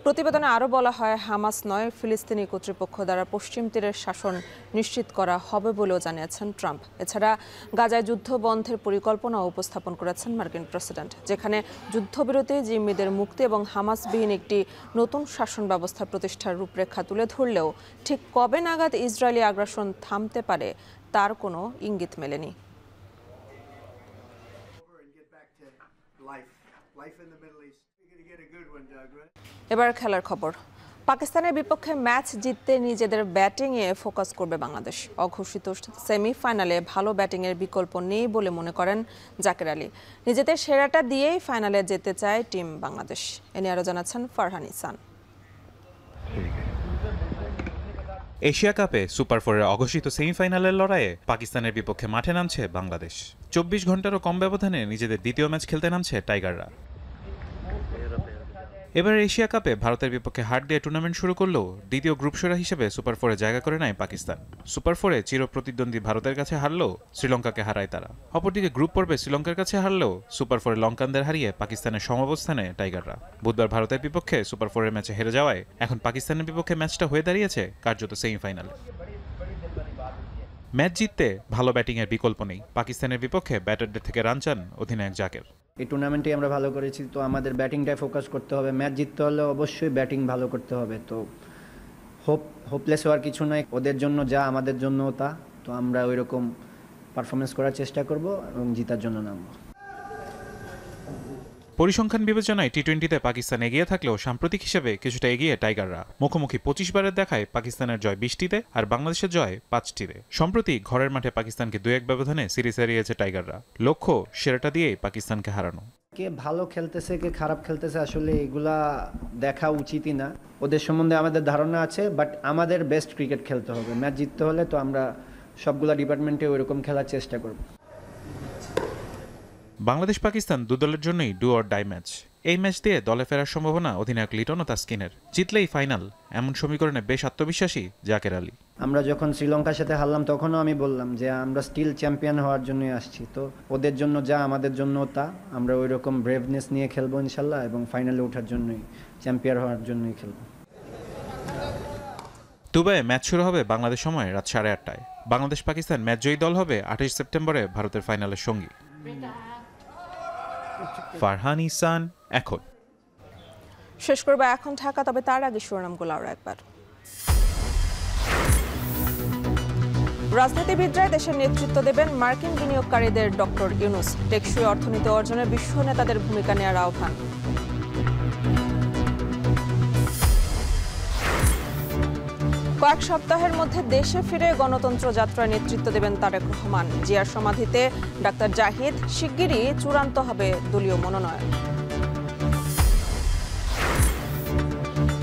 প্রতিবেদনে আরও বলা হয়, হামাস নয়, ফিলিস্তিনি কর্তৃপক্ষ দ্বারা পশ্চিম তীরের শাসন নিশ্চিত করা হবে বলেও জানিয়েছেন ট্রাম্প। এছাড়া গাজায় যুদ্ধ বন্ধের পরিকল্পনা উপস্থাপন করেছেন মার্কিন প্রেসিডেন্ট, যেখানে যুদ্ধবিরতি, জিম্মিদের মুক্তি এবং হামাসবিহীন একটি নতুন শাসন ব্যবস্থা প্রতিষ্ঠার রূপরেখা তুলে ধরলেও ঠিক কবে নাগাদ ইসরায়েলি আগ্রাসন থামতে পারে তার কোনো ইঙ্গিত মেলেনি। এবার খেলার খবর। পাকিস্তানের বিপক্ষে ম্যাচ জিততে নিজেদের ব্যাটিংয়ে ফোকাস করবে বাংলাদেশ। অঘোষিত সেমিফাইনালে ভালো ব্যাটিংয়ের বিকল্প নেই বলে মনে করেন জাকের আলী। নিজেদের সেরাটা দিয়েই ফাইনালে যেতে চায় টিম বাংলাদেশ। এ নিয়ে আরও জানাচ্ছেন ফারহান ইসান।
এশিয়া কাপে সুপার 4-এর অঘোষিত সেমিফাইনালের লড়াইয়ে পাকিস্তানের বিপক্ষে মাঠে নামছে বাংলাদেশ। 24 ঘন্টারও কম ব্যবধানে নিজেদের দ্বিতীয় ম্যাচ খেলতে নামছে টাইগাররা। এবার এশিয়া কাপে ভারতের বিপক্ষে হার দিয়ে টুর্নামেন্ট শুরু করলেও দ্বিতীয় গ্রুপ সেরা হিসেবে সুপার 4-এ জায়গা করে নেয় পাকিস্তান। সুপার 4-এ চির প্রতিদ্বন্দ্বী ভারতের কাছে হারলেও শ্রীলঙ্কাকে হারায় তারা। অপরদিকে গ্রুপ পর্বে শ্রীলঙ্কার কাছে হারলেও সুপার 4-এ লঙ্কানদের হারিয়ে পাকিস্তানের সমঅবস্থানে টাইগাররা। বুধবার ভারতের বিপক্ষে সুপার 4-এর ম্যাচে হেরে যাওয়ায় এখন পাকিস্তানের বিপক্ষে ম্যাচটা হয়ে দাঁড়িয়েছে কার্যত সেমিফাইনালে। ম্যাচ জিততে ভালো ব্যাটিংয়ের বিকল্প নেই। পাকিস্তানের বিপক্ষে ব্যাটারদের থেকে রান চান অধিনায়ক জাকের।
এই টুর্নামেন্টে আমরা ভালো করেছি, তো আমাদের ব্যাটিংটায় ফোকাস করতে হবে। ম্যাচ জিততে হলে অবশ্যই ব্যাটিং ভালো করতে হবে। তো হোপলেস হওয়ার কিছু নয়, ওদের জন্য যা আমাদের জন্য তা। তো আমরা ওই রকম পারফরমেন্স করার চেষ্টা করব এবং জেতার জন্য নামবো।
পরিসংখ্যান বিবেচনায় টি-20তে পাকিস্তান এগিয়ে থাকলেও সাম্প্রতিক হিসেবে কিছুটা এগিয়ে টাইগাররা। মুখোমুখি 25 বারের দেখায় পাকিস্তানের জয় 20টিতে আর বাংলাদেশের জয় 5টিতে। সম্প্রতি ঘরের মাঠে পাকিস্তানকে 2-1 ব্যবধানে সিরিজ হারিয়েছে টাইগাররা। লক্ষ্য সেরাটা দিয়েই পাকিস্তানকে হারানো।
কে ভালো খেলতেছে কে খারাপ খেলতেছে আসলে এগুলা দেখা উচিতই না। ওদের সম্বন্ধে আমাদের ধারণা আছে, বাট আমাদের বেস্ট ক্রিকেট খেলতে হবে। ম্যাচ জিততে হলে তো আমরা সবগুলা ডিপার্টমেন্টে ওইরকম খেলার চেষ্টা করব।
বাংলাদেশ পাকিস্তান দু দলের জন্যই ডু অর ডাই ম্যাচ। এই ম্যাচ দিয়ে দলে ফেরার সম্ভাবনা অধিনায়ক লিটন ও তাসকিনের। জিতলেই ফাইনাল, এমন সমীকরণে বেশ আত্মবিশ্বাসী জাকের আলী।
আমরা যখন শ্রীলঙ্কার সাথে হারলাম তখনও আমি বললাম যে আমরা স্টিল চ্যাম্পিয়ন হওয়ার জন্যই আসছি। তো ওদের জন্য যা আমাদের জন্য তা, আমরা ওই রকম ব্রেভনেস নিয়ে খেলবো ইনশাল্লাহ এবং ফাইনালে ওঠার জন্যই, চ্যাম্পিয়ন হওয়ার জন্যই খেলবো।
দুবাইয়ে ম্যাচ শুরু হবে বাংলাদেশ সময় রাত 8:30টায়। বাংলাদেশ পাকিস্তান ম্যাচ জয়ী দল হবে 28 সেপ্টেম্বরে ভারতের ফাইনালের সঙ্গী। ফারহান ইসান এখন।
শেষ করবো এখন ঢাকা, তবে তার আগে শিরোনামগুলো আরো একবার। রাজনীতিবিদরা দেশের নেতৃত্ব দেবেন মার্কিন বিনিয়োগকারীদের ডক্টর ইউনূস। টেকসই অর্থনীতি অর্জনে বিশ্ব নেতাদের ভূমিকা নেওয়ার আহ্বান। কয়েক সপ্তাহের মধ্যে দেশে ফিরে গণতন্ত্র যাত্রায় নেতৃত্ব দেবেন তারেক রহমান। জিয়ার সমাধিতে ডাক্তার জাহিদ, শিগগিরই চূড়ান্ত হবে দলীয় মনোনয়ন।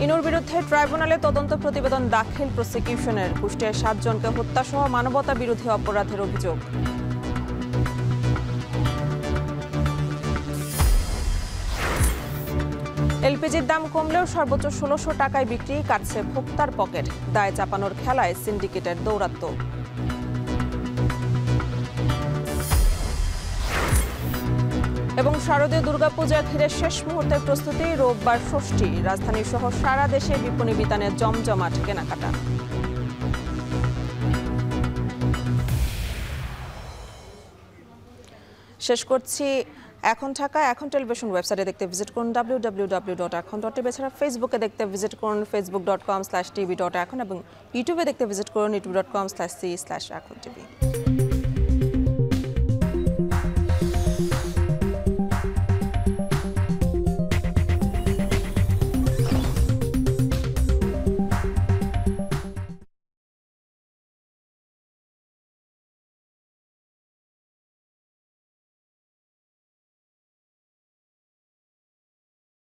ইনুর বিরুদ্ধে ট্রাইব্যুনালে তদন্ত প্রতিবেদন দাখিল প্রসিকিউশনের। কুষ্টিয়ায় 7 জনকে হত্যাসহ মানবতা বিরোধী অপরাধের অভিযোগ। এলপিজির দাম কমলেও সর্বোচ্চ 1600 টাকায় বিক্রি, কাটছে ভোক্তার পকেট। দায় চাপানোর খেলায় সিন্ডিকেটের দৌরাত্ম্য। এবং শারদীয় দুর্গাপূজা ঘিরে শেষ মুহূর্তের প্রস্তুতি। রোববার ষষ্ঠী, রাজধানী সহ সারা দেশে বিপণী বিতানে জমজমাট কেনাকাটা। শেষ করছি এখন ঢাকা। এখন টেলিভিশন ওয়েবসাইটে দেখতে ভিজিট করুন www.এখন.tv। এছাড়া ফেসবুকে দেখতে ভিজিট করুন facebook.com/tv.এখন এবং ইউটিউবে দেখতে ভিজিট করুন youtube.com/c/এখন tv।